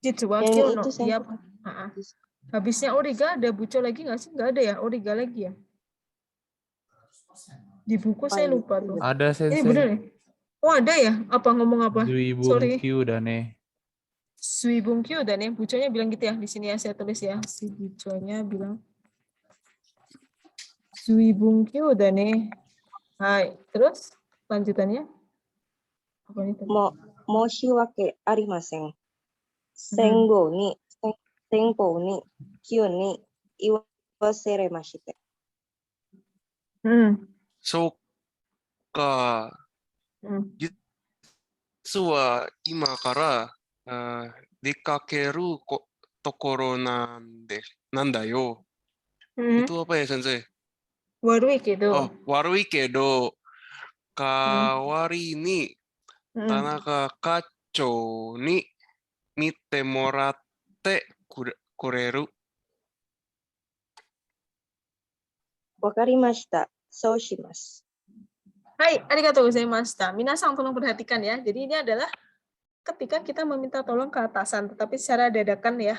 Jitsu wa Yang kyono. itu saya. Iya. Habisnya origa ada buco lagi nggak sih? Nggak ada ya, origa lagi ya? Di buku saya lupa tuh. Ada Ini sensei. bener ya? Oh ada ya? Apa ngomong apa? Sorry. Zuibungkyu dane. Suibungkyu dan ya, buconya bilang gitu ya. Di sini ya saya tulis ya. Si buconya bilang Suibungkyu dan ya. Hai, terus lanjutannya? Apa ini tadi? Moshiwake arimasen. Sengo ni senpo ni kyo ni iwaseremashite. そうか。実は今から出かけるところなんだよ。Itu apa ya sensei? Warui gitu. Oh, warui kedo. Kawari ni Tanaka Kacho ni 見てもらってくれる? わかりました。そうします。Hai, arigatou gozaimashita. Minasan tolong perhatikan ya. Jadi ini adalah ketika kita meminta tolong ke atasan, tetapi secara dadakan ya,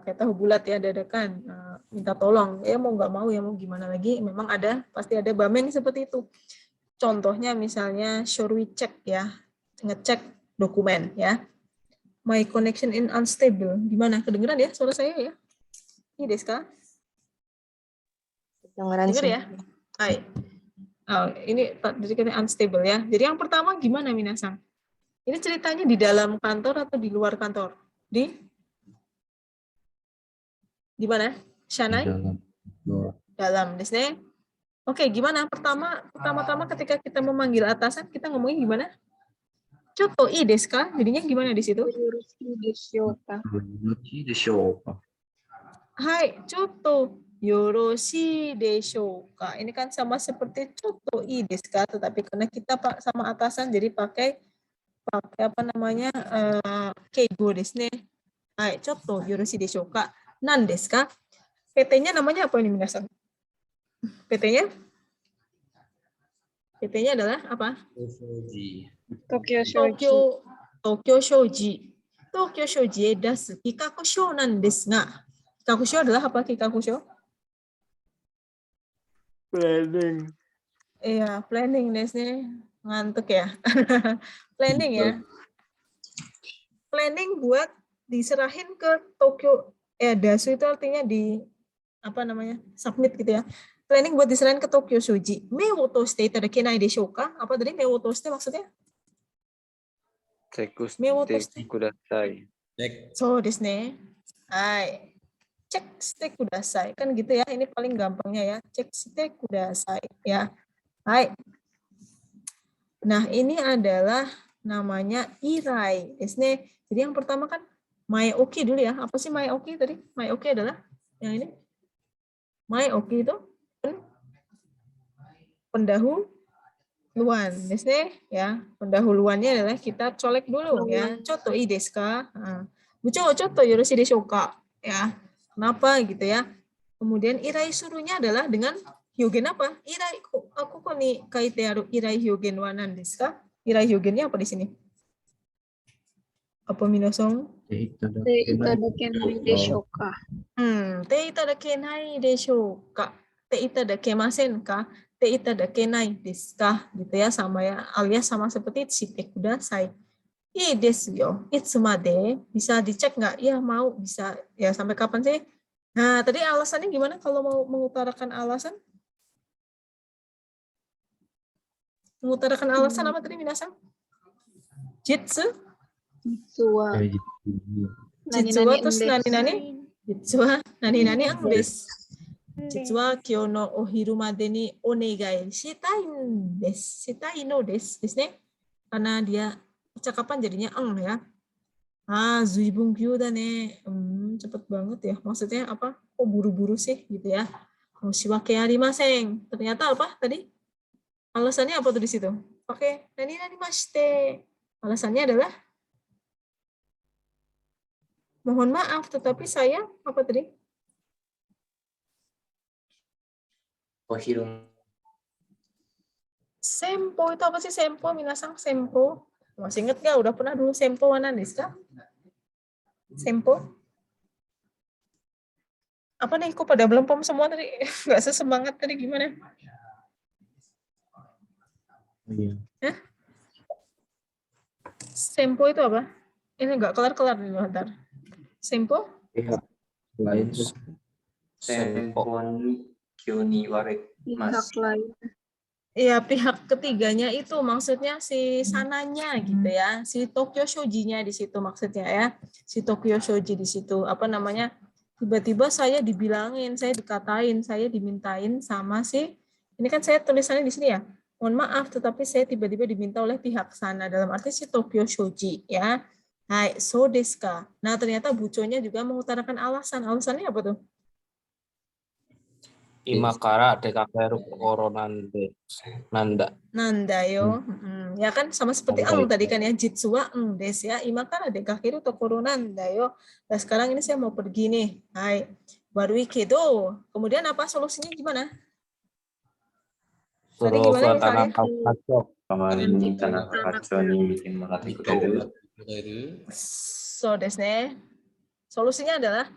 kayak tahu bulat ya, dadakan, minta tolong, ya mau nggak mau ya mau gimana lagi, memang ada, pasti ada bamen seperti itu. Contohnya misalnya shorui check ya, ngecek dokumen ya. My connection in unstable, gimana? Kedengeran ya suara saya ya? Ini desu ka? Kedengeran Dengar sih. ya? Hai. Oh, ini jadi kita unstable ya. Jadi yang pertama gimana Minasang? Ini ceritanya di dalam kantor atau di luar kantor? Di mana? Shanai? Dalam. Desu ne. Oke, gimana? Pertama-tama ketika kita memanggil atasan, kita ngomongnya gimana? Chotto ii desu ka? Jadinya gimana di situ? Hai, chotto yoroshii deshou ka. Ini kan sama seperti chotto ii desu ka, tetapi karena kita sama atasan jadi pakai apa namanya? Keigo desu ne. Hai, chotto yoroshii deshou ka. Nan desu ka? PT-nya namanya apa ini minasan? PT-nya? PT-nya adalah apa? Tokyo Shoji. Tokyo Shoji. Tokyo Shoji desu kikakusho nan desu ga. Kikakusho adalah apa kikakusho? Planning. Iya, planning desu ne. Ngantuk ya. Planning ya. Planning buat diserahin ke Tokyo. Dasu itu artinya di apa namanya? Submit gitu ya. Planning buat diserahin ke Tokyo Shoji. Mei wo toshite itadakenai deshou ka? Apa tadi mei wo toshite maksudnya? Cek kudasai. So desu ne. Hai. Cek shite kudasai. Kan gitu ya. Ini paling gampangnya ya. Cek shite kudasai ya. Hai. Nah, ini adalah namanya irai desu ne. Jadi yang pertama kan maeoki dulu ya. Apa sih maeoki tadi? Maeoki adalah yang ini. Maeoki itu pendahuluan desu ne ya. Pendahuluannya adalah kita colek dulu ya. Chotto ii desu ka? Bucho chotto yoroshii deshou ka? Ya. Kenapa gitu ya? Kemudian irai suruhnya adalah dengan hyogen apa? Irai aku kok nih kaite aru irai hyogen wa nan desu ka? Irai hyogennya apa di sini? Apa minasan? Te itadakenai deshou ka? Te itadakenai deshou ka? Te itadakemasen ka? Te itadakenai desu ka? Gitu ya, sama ya, alias sama seperti shite kudasai. Ii desu yo. Itsumade. Bisa dicek nggak? Ya mau, bisa. Ya sampai kapan sih? Nah, tadi alasannya gimana kalau mau mengutarakan alasan? Mengutarakan alasan apa tadi minasan? Jitsu? Jitsuwa. Jitsuwa terus nani-nani? Jitsuwa nani-nani ang desu. Jitsuwa kyou no ohiru made ni onegai shitai desu. Shitai no desu. Desu ne? Karena dia percakapan jadinya ya. Zuibun kyu da ne. Cepet banget ya. Maksudnya apa? Kok buru-buru sih gitu ya. Moshiwake arimasen. Ternyata apa tadi? Alasannya apa tuh di situ? Pakai nani mashite. Alasannya adalah mohon maaf, tetapi saya apa tadi? Sempo itu apa sih sempo? Minasang sempo. Masih inget nggak? Udah pernah dulu sempo mana desu ka? Sempo? Apa nih? Kok pada belum semua tadi? Nggak sesemangat tadi gimana? Hah? Sempo itu apa? Ini nggak kelar-kelar nih bentar. Sempo? Pihak lain Pihak lain. Iya, pihak ketiganya itu maksudnya si sananya gitu ya. Si Tokyo Shoji-nya di situ maksudnya ya. Si Tokyo Shoji di situ apa namanya? Tiba-tiba saya dibilangin, saya dikatain, saya dimintain sama si ini kan saya tulisannya di sini ya. Mohon maaf, tetapi saya tiba-tiba diminta oleh pihak sana dalam arti si Tokyo Shoji ya. Hai, so desu ka. Nah, ternyata buconya juga mengutarakan alasan. Alasannya apa tuh? Imakara dekakeru tokoro nanda. Nandayo. Ya kan sama seperti Nandai. tadi kan ya, jitsu wa des ya. Imakara dekakeru tokoro nandayo. Nah sekarang ini saya mau pergi nih. Hai. Warui kedo. Kemudian apa solusinya gimana? Tadi Suruh gimana ke tanah misalnya? kaco. Kamarin ni tanaka kacho ni bikin merati kureru. So desu ne. Solusinya adalah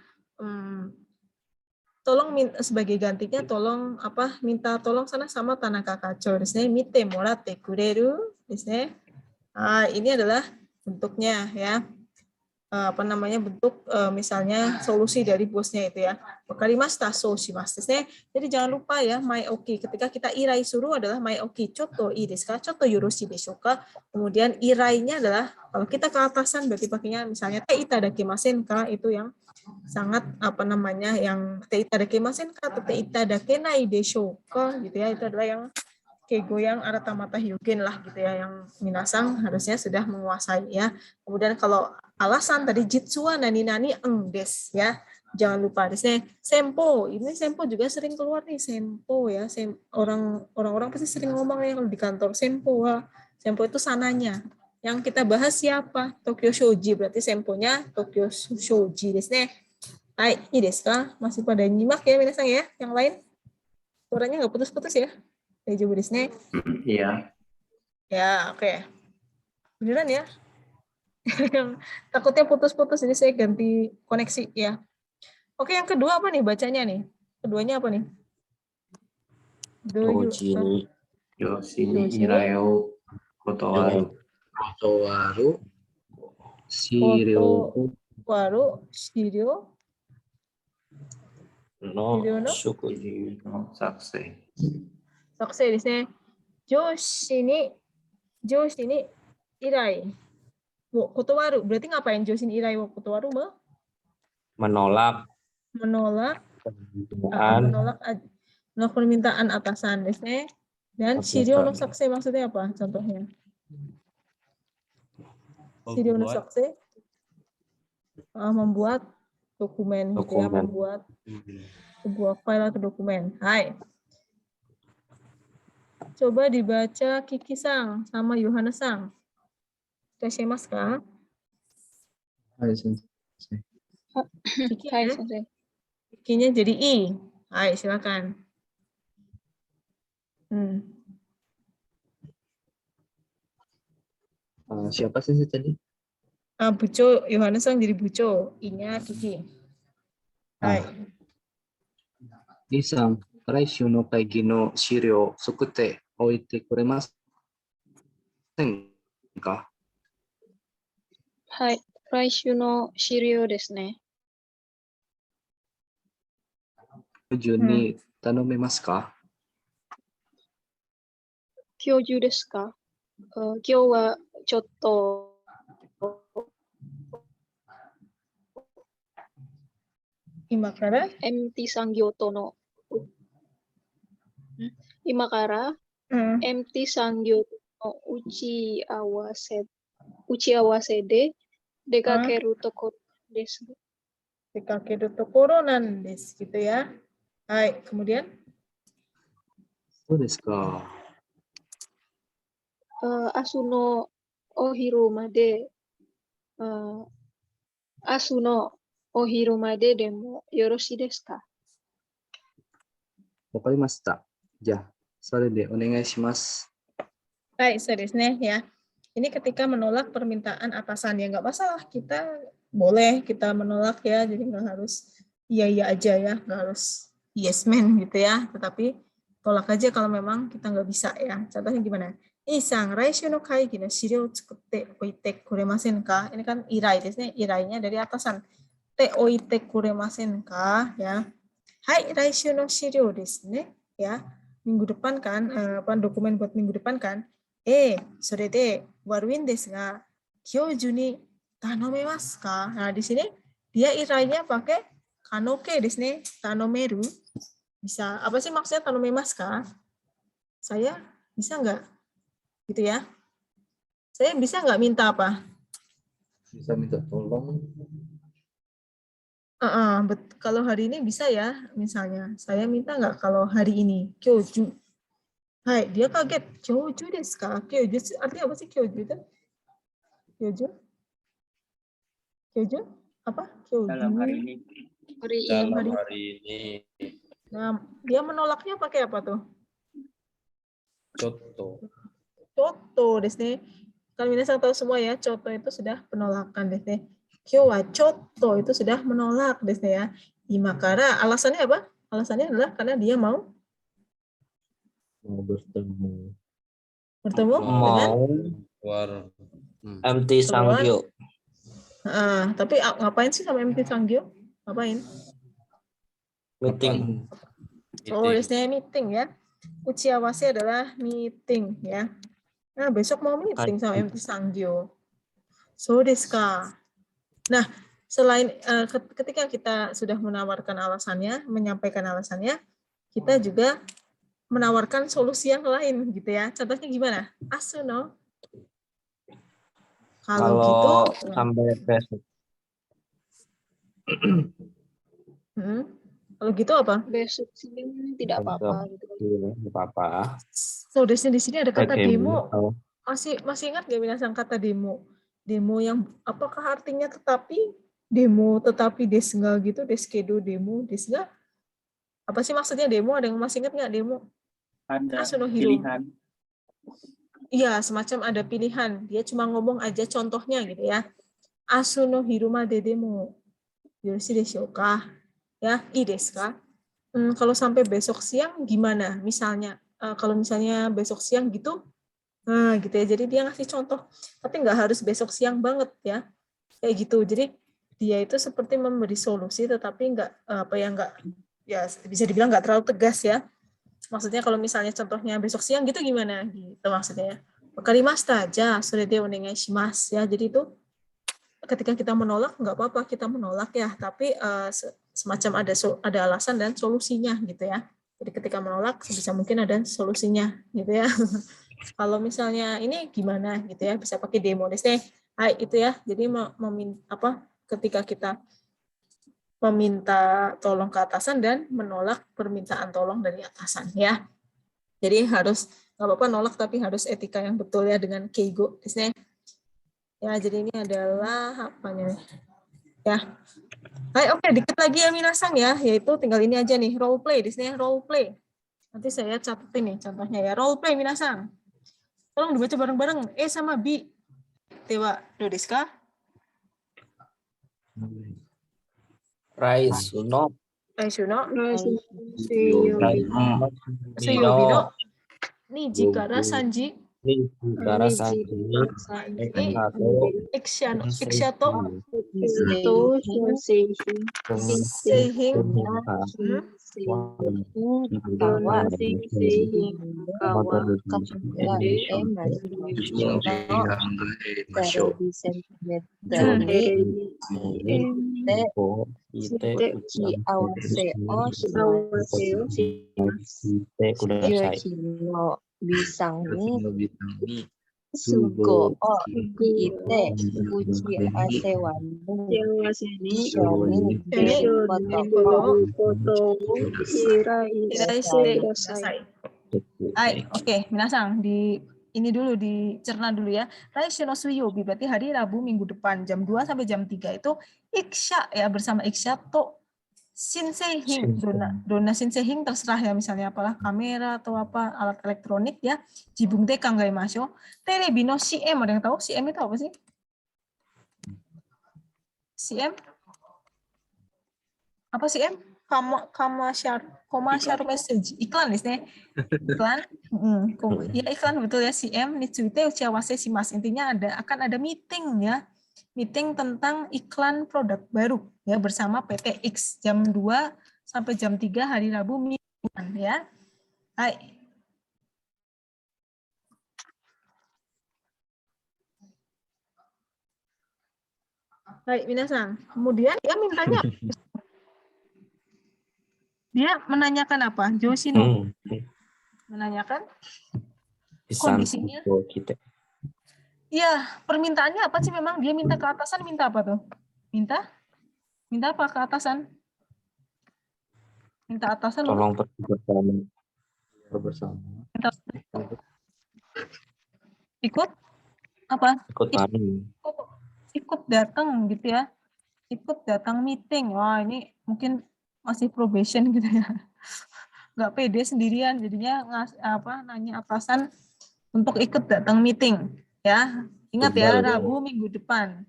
tolong sebagai gantinya tolong minta tolong sana sama Tanaka Kacho desu ne. Mite moratte kureru desu ne. Ini adalah bentuknya ya. Bentuk misalnya solusi dari bosnya itu ya. Wakarimashita, so shimasu desu ne. Jadi jangan lupa ya, mae oki. Ketika kita irai suruh adalah mae oki, chotto ii desu ka? Chotto yoroshii desho ka? Kemudian irainya adalah kalau kita ke atasan berarti pakainya misalnya te itadakimasen ka, itu yang sangat yang te itadakimasen ka atau te itadakenai desho ka gitu ya. Itu adalah yang kegoyang aratamata hyugen lah gitu ya, yang minasang harusnya sudah menguasai ya. Kemudian kalau alasan tadi jitsu wa nani-nani des ya. Jangan lupa desnya sempo. Ini sempo juga sering keluar nih, sempo ya. Orang-orang pasti sering ngomong ya kalau di kantor sempo wa. Sempo itu sananya. Yang kita bahas siapa? Tokyo Shoji, berarti semponya Tokyo Shoji desnya. Hai, ini desu ka? Masih pada nyimak ya minasang ya. Yang lain suaranya nggak putus-putus ya. Daijoubu desu ne? Iya. Ya, oke. Beneran ya? Yang takutnya putus-putus, jadi saya ganti koneksi ya. Oke, yang kedua apa nih bacanya nih? Keduanya apa nih? Toji ni yoshi ni irayo kotowaru. Kotowaru. Shiryo Waru, Shiryo no no shukuji No saksei. Saksei desu ne. Joshi ni irai wo kotowaru. Berarti ngapain joshi ni irai wo kotowaru? menolak Menolak permintaan atasan desu ne. Dan shiryo no saksei maksudnya apa? Contohnya. Shiryo no saksei membuat dokumen gitu ya, membuat sebuah file atau dokumen. Hai. Coba dibaca Kiki-san sama Yohana-san. Irashimasu ka? Hai, sensei. Kiki Hai, ya? Sensei. Kikinya jadi I. Hai, silakan. Siapa sensei tadi? Buco, Yohana-san jadi Buco. I-nya Kiki. Hai. Ni-san, 来週の会議の資料、測定置いてくれませんか？はい。来週の資料ですね。順に頼めますか？今日中ですか？今日はちょっと今から MT 産業との今から MT 産業の打ち合わせで出かけるところです。Dekakeru tokoro nan desu gitu ya. Hai, kemudian そうですか。明日のお昼まででもよろしいですか？わかりました。じゃあ、それでお願いします。Hai, serius nih ya. Ini ketika menolak permintaan atasan ya nggak masalah, kita boleh kita menolak ya, jadi nggak harus iya aja ya, nggak harus yes man gitu ya. Tetapi tolak aja kalau memang kita nggak bisa ya. Contohnya gimana? Isang, raishu no kaigi no shiryou tsukutte oite kuremasen ka? Ini kan irai desu ne, irainya dari atasan. Te oite kuremasen ka ya. Hai, raishu no shiryou desu ne ya. Minggu depan kan, dokumen buat minggu depan kan. それで悪いんですが、今日中に頼めますか? Nah, di sini dia irainya pakai kanoke desu ne, tanomeru. Bisa, apa sih maksudnya tanomemasu ka? Saya bisa nggak? Gitu ya. Saya bisa nggak minta apa? Bisa minta tolong. Kalau hari ini bisa ya, misalnya saya minta nggak kalau hari ini kyoju. Hai, dia kaget. Kyoju desu ka? Kyoju artinya apa sih kyoju itu? Kyoju? Kyoju? Apa? Kyoju. Dalam hari ini. Dalam hari ini. Nah, dia menolaknya pakai apa tuh? Coto. Coto desu. Kalau minasan tahu semua ya, coto itu sudah penolakan desu. Kyo wa coto itu sudah menolak desu ya. Imakara, alasannya apa? Alasannya adalah karena dia mau bertemu dengan Mau keluar MT Sanggyo. Tapi ngapain sih sama MT Sanggyo? Ngapain? Meeting. Oh, biasanya meeting ya. Uchiawase adalah meeting ya. Nah, besok mau meeting sama MT Sanggyo. So desu ka. Nah, selain ketika kita sudah menawarkan alasannya, menyampaikan alasannya, kita juga menawarkan solusi yang lain gitu ya. Contohnya gimana? Asuno. Kalau gitu sampai besok. Kalau gitu apa? Besok siang tidak apa-apa gitu. Tidak apa-apa. So, di sini ada kata demo. Masih ingat nggak minasan kata demo? Demo yang apakah artinya tetapi demo tetapi desnga gitu, deskedo demo, desnga? Apa sih maksudnya demo? Ada yang masih ingat nggak demo? Ada Asunohiro. pilihan. Iya, semacam ada pilihan. Dia cuma ngomong aja contohnya gitu ya. Asunohiro made demo. Yoroshi desho ka? Ya, ii desu ka? Kalau sampai besok siang gimana? Misalnya, kalau misalnya besok siang gitu, nah gitu ya. Jadi dia ngasih contoh, tapi nggak harus besok siang banget ya, kayak gitu. Jadi dia itu seperti memberi solusi, tetapi nggak ya bisa dibilang nggak terlalu tegas ya. Maksudnya kalau misalnya contohnya besok siang gitu gimana? Gitu maksudnya. Wakarimashita, ja, sore de onegai shimasu ya. Jadi itu ketika kita menolak nggak apa-apa kita menolak ya, tapi semacam ada alasan dan solusinya gitu ya. Jadi ketika menolak sebisa mungkin ada solusinya gitu ya. Kalau misalnya ini gimana gitu ya, bisa pakai demo deh. Itu ya. Jadi ketika kita meminta tolong ke atasan dan menolak permintaan tolong dari atasan ya. Jadi harus nggak apa-apa nolak tapi harus etika yang betul ya dengan keigo deh. Ya, jadi ini adalah apanya nih? Ya. Oke, dikit lagi ya minasan ya, yaitu tinggal ini aja nih, role play di sini, role play. Nanti saya catetin nih contohnya ya, role play minasan. Tolong dibaca bareng-bareng, sama B. Dewa, do desu ka? Raisuno. Seiyoubi no Nijikara Sanji. Ikshato Seihing Bisangi Sugo o ite uchi asewanu shoni koto Selesai. Oke, minasan ini dulu dicerna dulu ya. Raishu no suiyobi berarti hari Rabu minggu depan jam 2 sampai jam 3 itu iksha ya, bersama iksha to shinseihin, dona shinseihin terserah ya, misalnya apalah kamera atau apa alat elektronik ya. Jibung de kangaimashou. Telebi no CM, ada yang tahu CM itu apa sih? CM? Apa CM? Commercial message, iklan nih, iklan. Ya iklan betul ya, CM nitsuite uchiawase shimasu. Intinya akan ada meeting ya. Meeting tentang iklan produk baru ya bersama PT X jam 2 sampai jam 3 hari Rabu mingguan ya. Baik, minasan. Kemudian dia mintanya dia menanyakan apa? Joshino menanyakan kondisinya. Ya, permintaannya apa sih memang? Dia minta ke atasan, minta apa tuh? Minta Minta apa ke atasan? Minta atasan loh. Tolong pergi bersama. Minta ikut apa? Ikut kami. Ikut datang gitu ya. Ikut datang meeting. Wah, ini mungkin masih probation gitu ya. Nggak pede sendirian, jadinya nanya atasan untuk ikut datang meeting ya. Ingat ya, Rabu minggu depan.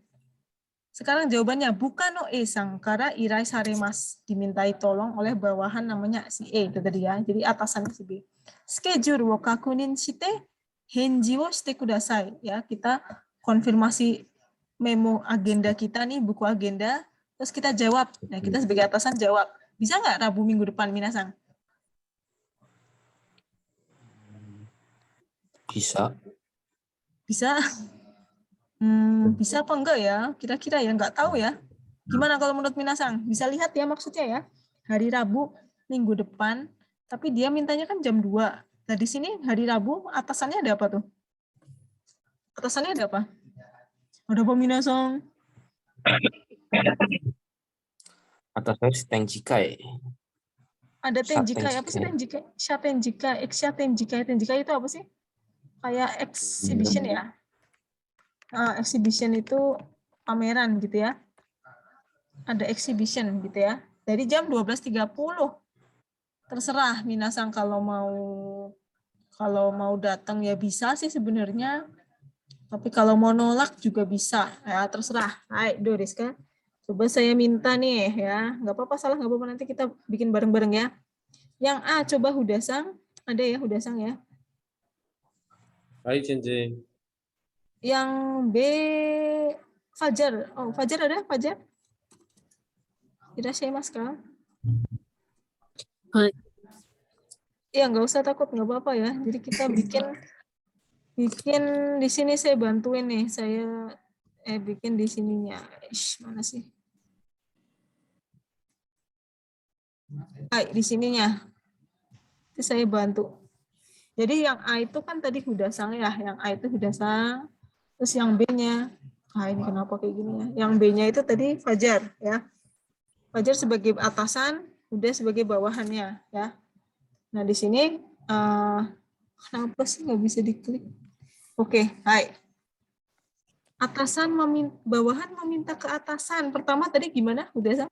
Sekarang jawabannya bukan no sangkara irai saremas, dimintai tolong oleh bawahan namanya si E itu tadi ya. Jadi atasannya si B. Schedule wo kakunin shite henji wo shite kudasai ya. Kita konfirmasi memo agenda kita nih, buku agenda, terus kita jawab. Nah, kita sebagai atasan jawab. Bisa nggak Rabu minggu depan, Minasang? Bisa. Bisa? Bisa apa enggak ya? Kira-kira ya, nggak tahu ya. Gimana kalau menurut Minasang? Bisa lihat ya maksudnya ya. Hari Rabu minggu depan, tapi dia mintanya kan jam 2. Nah, di sini hari Rabu atasannya ada apa tuh? Atasannya ada apa? Ada apa Minasang? Atasannya si Tenjikai. Ada Tenjikai. Apa sih Tenjikai? Tenjikai itu apa sih? Kayak exhibition ya? Exhibition itu pameran gitu ya. Ada exhibition gitu ya. Dari jam 12.30. Terserah Minasang kalau mau datang ya bisa sih sebenarnya. Tapi kalau mau nolak juga bisa. Ya terserah. Hai, Doriska. Coba saya minta nih ya. Nggak apa-apa salah, nggak apa-apa, nanti kita bikin bareng-bareng ya. Yang A coba Hudasang. Ada ya Hudasang ya. Hai Cincin. Yang B Fajar. Oh, Fajar ada? Fajar? Irashimasu ka? Hai. Ya, nggak usah takut, nggak apa-apa ya. Jadi kita bikin di sini saya bantuin nih. Saya bikin di sininya. Mana sih? Di sininya. Itu saya bantu. Jadi yang A itu kan tadi Hudasang ya. Yang A itu Hudasang. Terus yang B-nya, ini kenapa kayak gini ya? Yang B-nya itu tadi Fajar ya. Fajar sebagai atasan, Huda sebagai bawahannya ya. Nah di sini kenapa sih nggak bisa diklik? Oke, hai. Bawahan meminta ke atasan. Pertama tadi gimana? Udah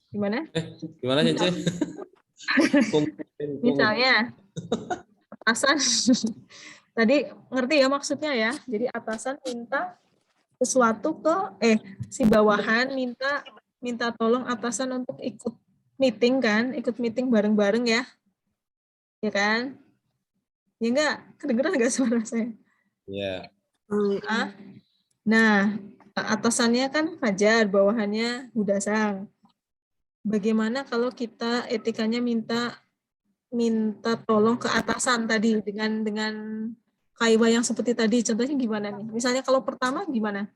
gimana? Gimana Cincin? Misalnya atasan tadi ngerti ya maksudnya ya. Jadi atasan minta sesuatu ke si bawahan minta tolong atasan untuk ikut meeting kan, ikut meeting bareng-bareng ya. Ya kan? Ya enggak? Kedengeran enggak suara saya? Iya. Nah, atasannya kan Fajar, bawahannya Hudasang. Bagaimana kalau kita etikanya minta tolong ke atasan tadi dengan kaiwa yang seperti tadi. Contohnya gimana nih? Misalnya kalau pertama gimana?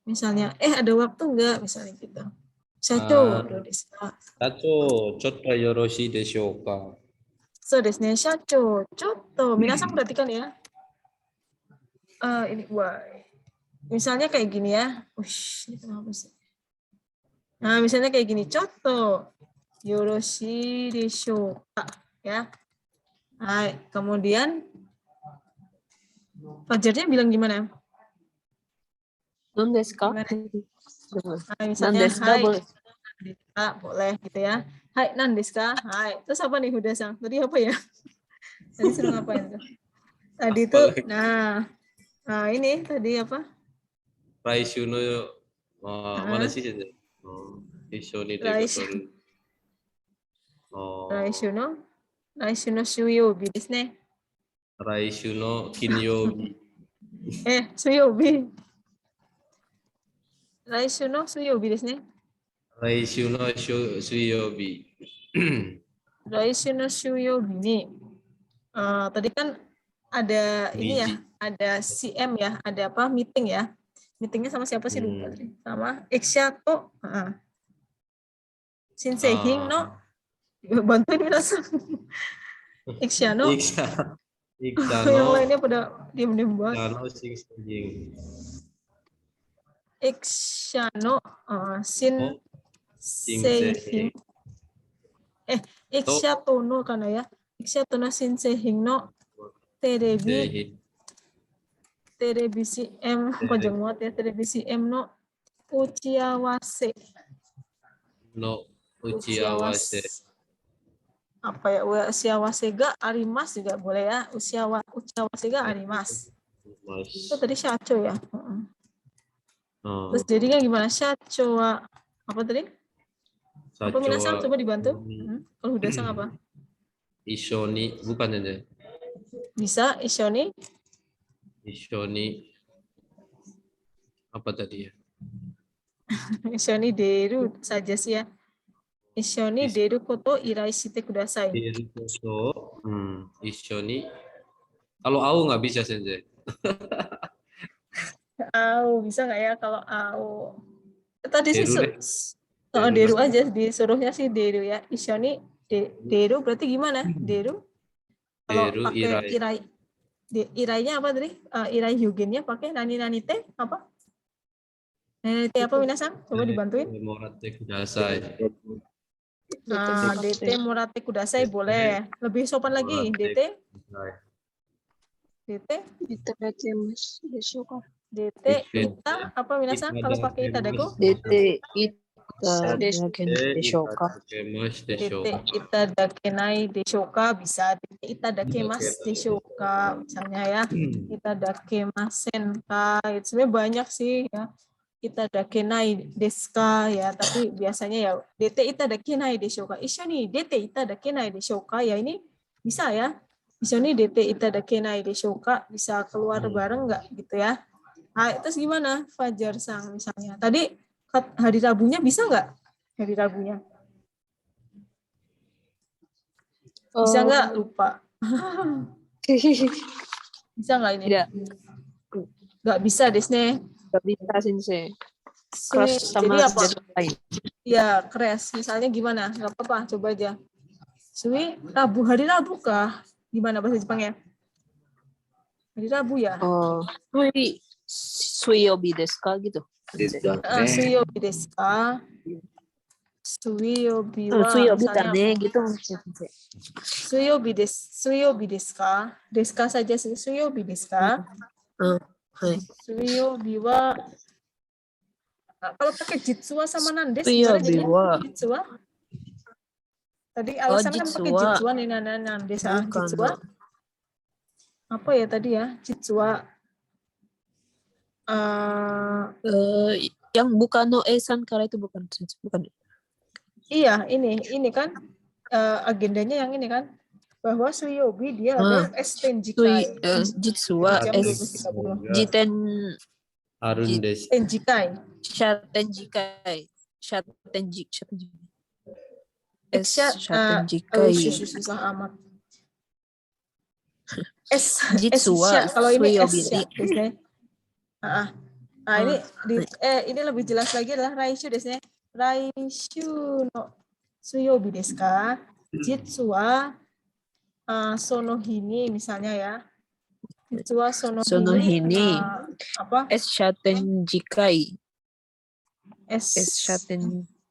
Misalnya, ada waktu enggak? Misalnya gitu. Shacho, chotto yoroshii deshou ka? So desu ne, Shacho, chotto. Minasang perhatikan ya. Ini misalnya kayak gini ya. Ini kenapa sih? Nah, misalnya kayak gini, chotto yoroshii deshou ka? Ya. Nah, kemudian Fajarnya bilang gimana? Nandeska? Misalnya, Nandeska boleh. Boleh gitu ya. Hai, nandeska? Hai. Terus apa nih Hudasang? Tadi apa ya? Tadi suruh ngapain tuh? Tadi itu, nah ini tadi apa? Raishuno, mana sih? Raishuno Shuyobi desu ne. Raishuno Kinyobi. Suyobi. Raishuno Suyobi desu ne. Raishuno Suyobi. Raishuno Suyobi nih. Tadi kan ada ini ya, ada CM ya, ada apa meeting ya. Meetingnya sama siapa sih lupa tadi? Sama Ekshato. Shinsei Hing no. Bantuin Minasang. Ikshano. Yang lainnya pada diam-diam banget. Ikshano Shin Oh, Seihing. Ikshatono kana ya. Ikshatono Shin Seihing no terebi televisi M panjang banget ya, televisi M no uchiawase. No uchiawase. Apa ya, uchiawase ga arimas juga boleh ya. Uchiawase ga arimas. Itu tadi shacho ya. Terus jadinya gimana? Shacho wa apa tadi? Apa minasang coba dibantu? Kalau udah sang apa? Ishoni bukan aja. Bisa ishoni. Ishoni apa tadi ya? Ishoni deru saja sih ya. Ishoni deru koto irai shite kudasai. Deru koto. Ishoni. Kalau au nggak bisa Sensei. Au bisa nggak ya kalau au? Tadi sih deru aja disuruhnya sih deru ya. Ishoni deru berarti gimana? Deru kalau pakai irai. Irainya apa tadi? Irai hyugennya pakai nani te apa? Nani te apa minasang? Coba dibantuin. Morate kudasai. DT morate kudasai boleh. Lebih sopan lagi. DT. Itadakimasu deshoka. DT ita apa minasang? Kalau pakai itadaku? DT deshoka. DT itadakenai deshoka bisa. DT itadakemas deshoka misalnya ya. Itadakemasen ka. Itu sebenarnya banyak sih ya. Itadakenai deska ya, tapi biasanya ya DT itadakenai deshoka. Ishoni DT itadakenai deshoka ya, ini bisa ya. Ishoni DT itadakenai deshoka, bisa keluar bareng nggak gitu ya. Nah, terus gimana Fajar Sang misalnya? Tadi hari Rabunya bisa nggak? Hari Rabunya. Bisa nggak? Lupa. Bisa nggak ini? Tidak. Nggak bisa, Desne. Nggak bisa Sensei. Crash sama apa? Ya, crash. Misalnya gimana? Nggak apa-apa, coba aja. Sui, Rabu, hari Rabu kah? Gimana bahasa Jepangnya? Hari Rabu ya? Oh, suyobi desu ka gitu. Suyobi desu ka? Suyobi wa Suyobi misalnya dane apa? gitu. Suyobi desu ka? Deska saja sih. Suyobi desu ka? Suyobi wa kalau pakai jitsuwa sama nandes gimana jadinya? Jitsuwa? Tadi alasan kan pakai jitsuwa nih nandes jitsuwa. Apa ya tadi ya? Jitsuwa yang bukan no esan kala itu bukan. Iya, ini kan agendanya yang ini kan bahwa Suyobi dia ada Tenjikai. Jitsuwa Jiten Arun desu. Tenjikai. Shatenjikai. Susah amat. Jitsuwa kalau ini Suyobi. Ini lebih jelas lagi adalah Raishu desu ne. Raishu no Suyobi desu ka? Jitsuwa sonohini misalnya ya. Jitsuwa sonohini apa? Shatenjikai.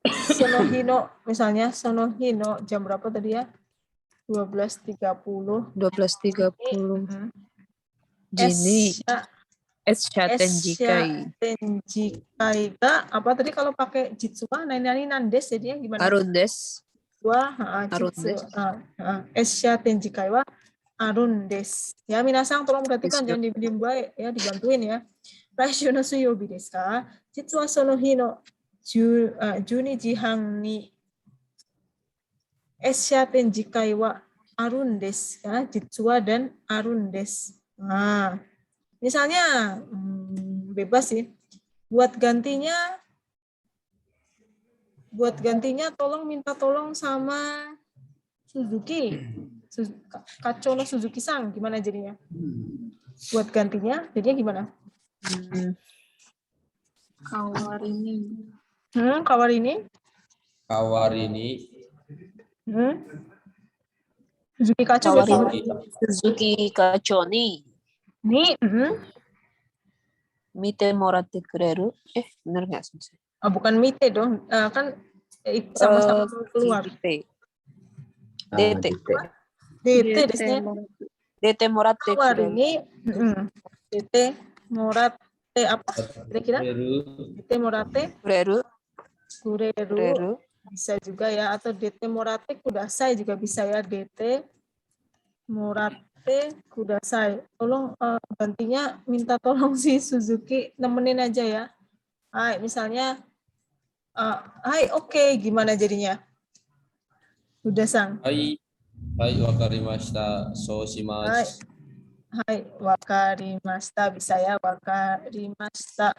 Sonohino misalnya sonohino jam berapa tadi ya? 12.30. Jini Shatenjikai. Shatenjikai ga apa tadi kalau pakai jitsuwa nani nandes jadinya gimana? Arun desu. Shatenjikai wa arun desu. Ya minasang tolong perhatikan jangan diem baik ya, dibantuin ya. Raishu no suyobi desu ka? Jitsuwa sonohino 12時半に shatenjikai wa arun desu ya, jitsuwa dan arun desu. Nah, misalnya bebas sih. Buat gantinya minta tolong sama Suzuki. Kacono Suzuki-san gimana jadinya? Buat gantinya jadinya gimana? Kawarini. Suzuki Kaco. Suzuki Kachoni. Ni. Mite moratte kureru. Bener nggak sih? Bukan mite dong. Kan sama-sama keluar. DT. DT desnya. DT moratte Keluar kureru. ini DT moratte apa? Kira-kira? DT moratte Kureru. Bisa juga ya, atau DT moratte kudasai juga bisa ya. DT moratte kudasai. Tolong gantinya minta tolong si Suzuki nemenin aja ya. Hai, misalnya hai, oke, gimana jadinya? Udah sang. Hai, wakarimashita. So shimasu. Hai, wakarimashita bisa ya, wakarimashita.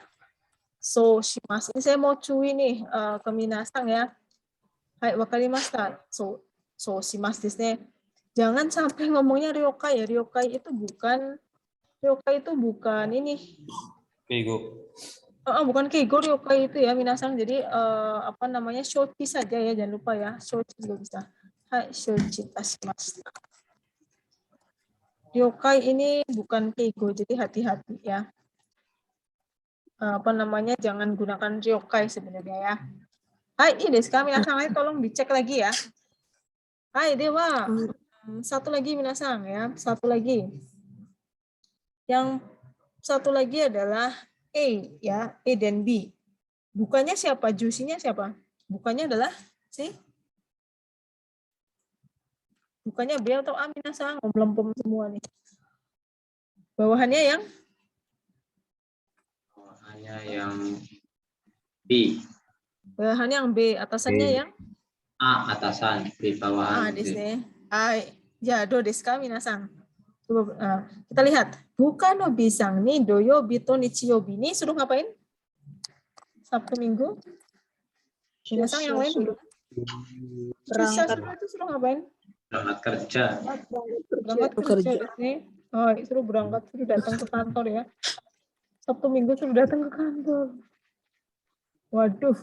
So shimasu. Ini saya mau cuy nih ke minasang ya. Hai, wakarimashita. So shimasu desu. Jangan sampai ngomongnya ryokai ya. Ryokai itu bukan ini. Keigo. Bukan keigo, ryokai itu ya minasang. Jadi apa namanya, shochi saja ya, jangan lupa ya. Shochi juga bisa. Hai, shochi tashimasu. Ryokai ini bukan keigo, jadi hati-hati ya. Apa namanya, jangan gunakan ryokai sebenarnya ya. Hai, ini sekarang minasang tolong dicek lagi ya. Hai, Dewa. Satu lagi minasang ya, satu lagi. Yang satu lagi adalah E ya, E dan B. Bukannya siapa? Jusinya siapa? Bukannya adalah si? Bukannya B atau A minasang? Belum semua nih. Bawahannya yang? Bawahannya yang B. Bawahannya yang B, atasannya B. yang? A, atasan. B, bawahan. Desu. Ya, do desu ka minasang? Kita lihat. Buka no bisang nih doyobi to nichiyobi nih suruh ngapain? Sabtu Minggu. Minasang yang lain dulu. Berangkat. Itu suruh ngapain? Berangkat kerja. Berangkat kerja. Suruh berangkat, suruh datang ke kantor ya. Sabtu Minggu suruh datang ke kantor. Waduh.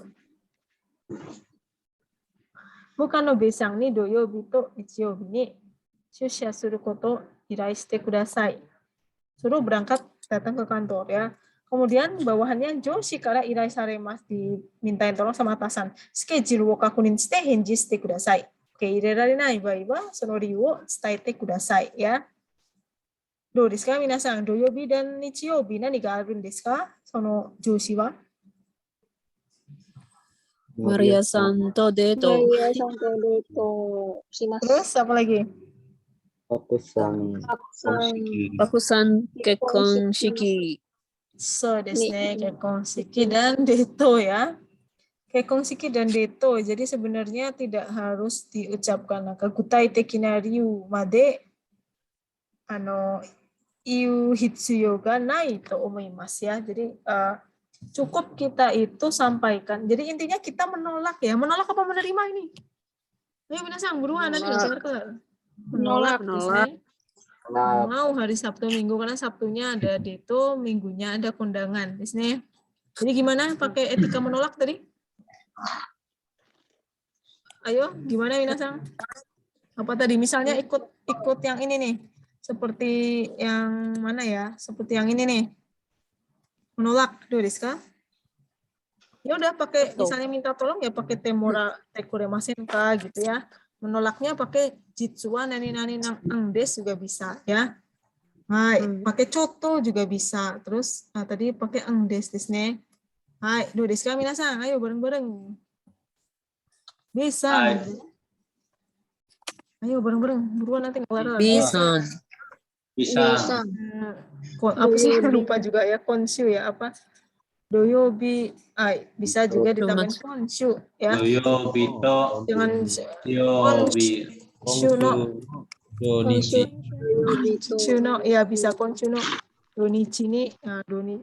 Bukan no bisang nih doyobi to nichiyobi nih shusha suru koto irai shite kudasai. Suruh berangkat datang ke kantor ya. Kemudian bawahannya joshi kara irai saremasu, dimintain tolong sama atasan. Schedule wo kakunin shite henji shite kudasai. Oke, irerarenai bai wa sono riyu wo tsutaete kudasai ya. Do desu ka minasang? Doyobi dan nichiyobi nani ga aru desu ka? Sono joshi wa? Maria Santo Deto. Terus apa lagi? Pakusan Kekkon Shiki. So desu ne, Kekkon Shiki dan Deto ya. Kekkon Shiki dan Deto. Jadi sebenarnya tidak harus diucapkan gutai tekina ryu made iu hitsuyo ga nai to omoimasu ya. Jadi cukup kita itu sampaikan. Jadi intinya kita menolak ya. Menolak apa menerima ini? Ayo minasang buruan nanti langsung kelar. Menolak. Mau hari Sabtu Minggu karena Sabtunya ada Deto, Minggunya ada kondangan di sini. Jadi gimana pakai etika menolak tadi? Ayo, gimana minasang? Apa tadi misalnya ikut yang ini nih. Seperti yang mana ya? Seperti yang ini nih. Menolak, do desu ka? Ya udah pakai misalnya minta tolong ya pakai temora tekuremasen ka gitu ya. Menolaknya pakai jitsuwa nani nang des juga bisa ya. Hai, pakai coto juga bisa. Terus tadi pakai des ne. Hai, do desu ka minasang? Ayo bareng-bareng. Bisa. Ayo bareng-bareng. Buruan nanti kelar. Bisa. Apa sih lupa juga ya, konshu ya apa? Doyobi, bisa juga ditambahin konshu ya. Doyobi to. Jangan konshu no ya bisa konshu no donichi ni,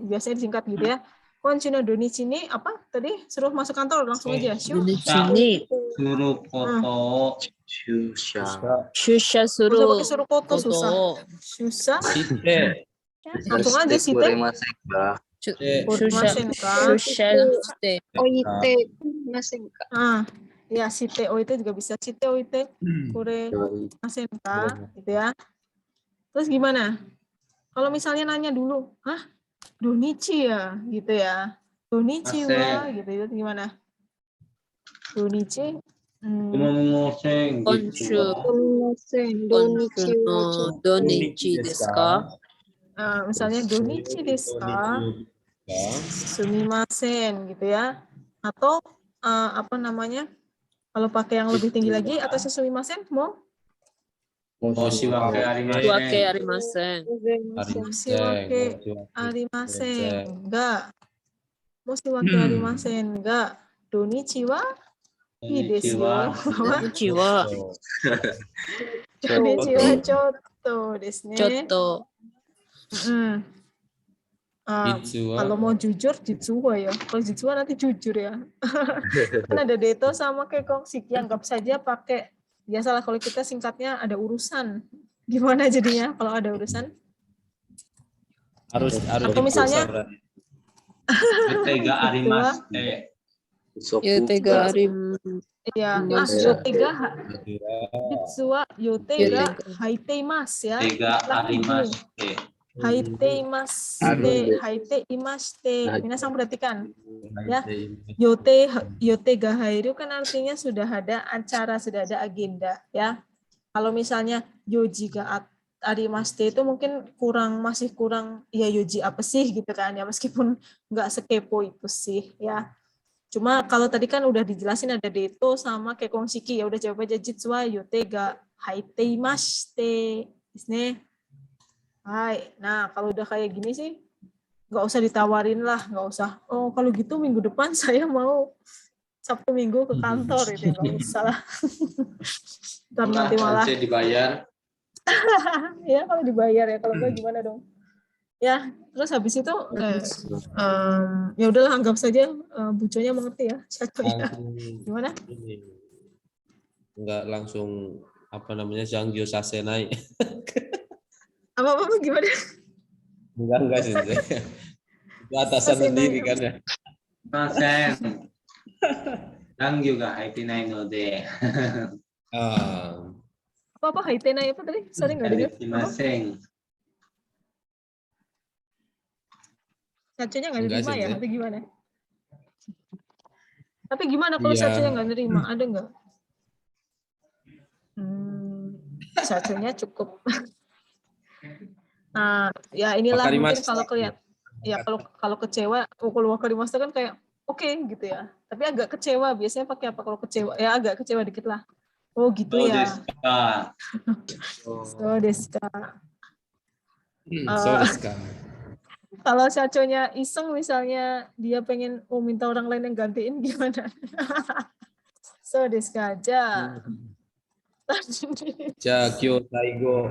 biasanya disingkat gitu ya. Konshu no donichi ni apa tadi? Suruh masuk kantor langsung aja. Donichi ni suruh foto. Shusha suru. Suruh foto susah. Susah. Langsung aja sih teh. Shusha shite. Oite masenka. Ya shite oite juga bisa. Shite oite kore masenka gitu ya. Terus gimana? Kalau misalnya nanya dulu, Donichi ya, gitu ya. Donichi wa, gitu itu gimana? Donichi. Konshu. Sumimasen, Konshu donichi wa no donichi desu ka? Misalnya donichi desu ka? Sumimasen gitu ya. Atau apa namanya? Kalau pakai yang lebih tinggi lagi atau sumimasen mau? Moshiwake Wake arimasen. Moshiwake arimasen. Enggak. Moshiwake arimasen. Enggak. Donichi wa ii desu yo. Donichi wa Donichi wa chotto desu ne. chotto. Kalau mau jujur, jitsuwa ya. Kalau jitsuwa nanti jujur ya. Kan ada deto sama kekongsiki. Anggap saja pakai, biasalah kalau kita singkatnya ada urusan. Gimana jadinya kalau ada urusan? Harus Atau misalnya Yotega arimasu. Yotega arim. Iya, yotega jitsuwa yotega haiteimasu ya. Yotega arimasu. Haite imashite. Minasan perhatikan ya. Yotega hairu kan artinya sudah ada acara, sudah ada agenda ya. Kalau misalnya yoji ga arimashite itu mungkin masih kurang ya, yoji apa sih gitu kan ya, meskipun nggak sekepo itu sih ya. Cuma kalau tadi kan udah dijelasin ada deto sama kekongsiki, ya udah jawab aja jitsuwa yotega haite imashite desu. Hai, nah kalau udah kayak gini sih nggak usah ditawarin lah, nggak usah. Oh kalau gitu minggu depan saya mau Sabtu Minggu ke kantor itu, nggak usah lah. Ntar nanti malah. Dibayar. Ya kalau dibayar ya, kalau nggak gimana dong? Ya terus habis itu ya udahlah anggap saja buconya mengerti ya. Gimana? Enggak langsung apa namanya Janggyo Sasenai. Apa gimana? Enggak sih. Itu atasan sendiri kan ya. Masen. Janggyo ga haite nai node. Apa haitenai apa tadi? Sorry nggak dengar. Masen. Sacunya nggak nerima ya? Atau gimana? Tapi gimana kalau sacunya nggak nerima? Ada nggak? Sacunya cukup. Ya inilah mungkin kalau kelihatan ya, kalau kecewa, kalau wakarimasu kan kayak oke gitu ya, tapi agak kecewa biasanya pakai apa kalau kecewa? Ya agak kecewa dikit lah. Oh gitu ya. So desu ka. Kalau saconya iseng misalnya dia pengen minta orang lain yang gantiin gimana? So desu ka aja. Jakyo Taigo.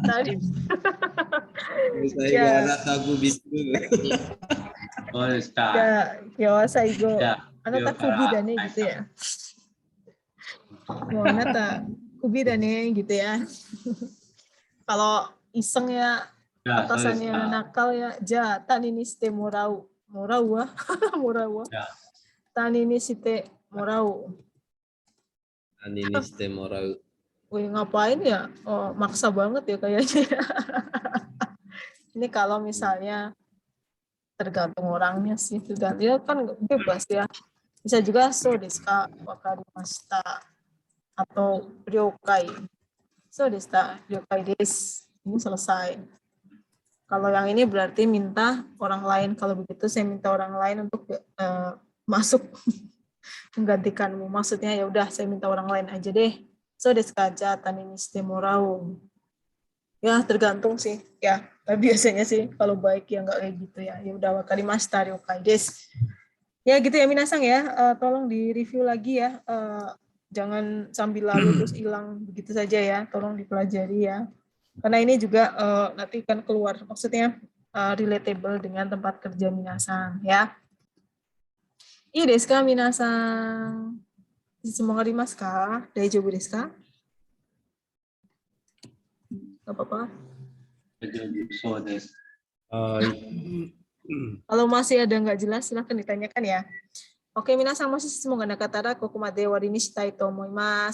Tadi. Saya anataku bisu. Oh, desu ka. Ya, Kyosaigo. Anata kubi da ne gitu ya. Oh, anata kubi da ne gitu ya. Kalau iseng ya, atasannya nakal ya, ja tani ni shite morau. Morau wa. Morau wa. Tani ni shite morau. Ini shite morau. Wih, ngapain ya? Oh, maksa banget ya kayaknya. Ini kalau misalnya tergantung orangnya sih, tergantung ya kan bebas ya. Bisa juga so desu ka wakarimashita atau ryokai. So desu ka ryokai desu. Ini selesai. Kalau yang ini berarti minta orang lain. Kalau begitu saya minta orang lain untuk masuk menggantikanmu. Maksudnya ya udah saya minta orang lain aja deh. So desu ka ja tani ni shite morau. Ya tergantung sih ya. Tapi biasanya sih kalau baik ya nggak kayak gitu ya. Ya udah wakarimashita ryokai desu. Ya gitu ya minasang ya. Tolong di review lagi ya. Jangan sambil lalu terus hilang begitu saja ya. Tolong dipelajari ya. Karena ini juga nanti kan keluar. Maksudnya relatable dengan tempat kerja minasang ya. Iya desu ka minasang. Semoga arimasu ka? Daijoubu desu ka? Gak apa-apa. Kalau masih ada nggak jelas, silahkan ditanyakan ya. Oke, minasang moshi shimon ga nakatara kokomade owari ni shitai to omoimasu.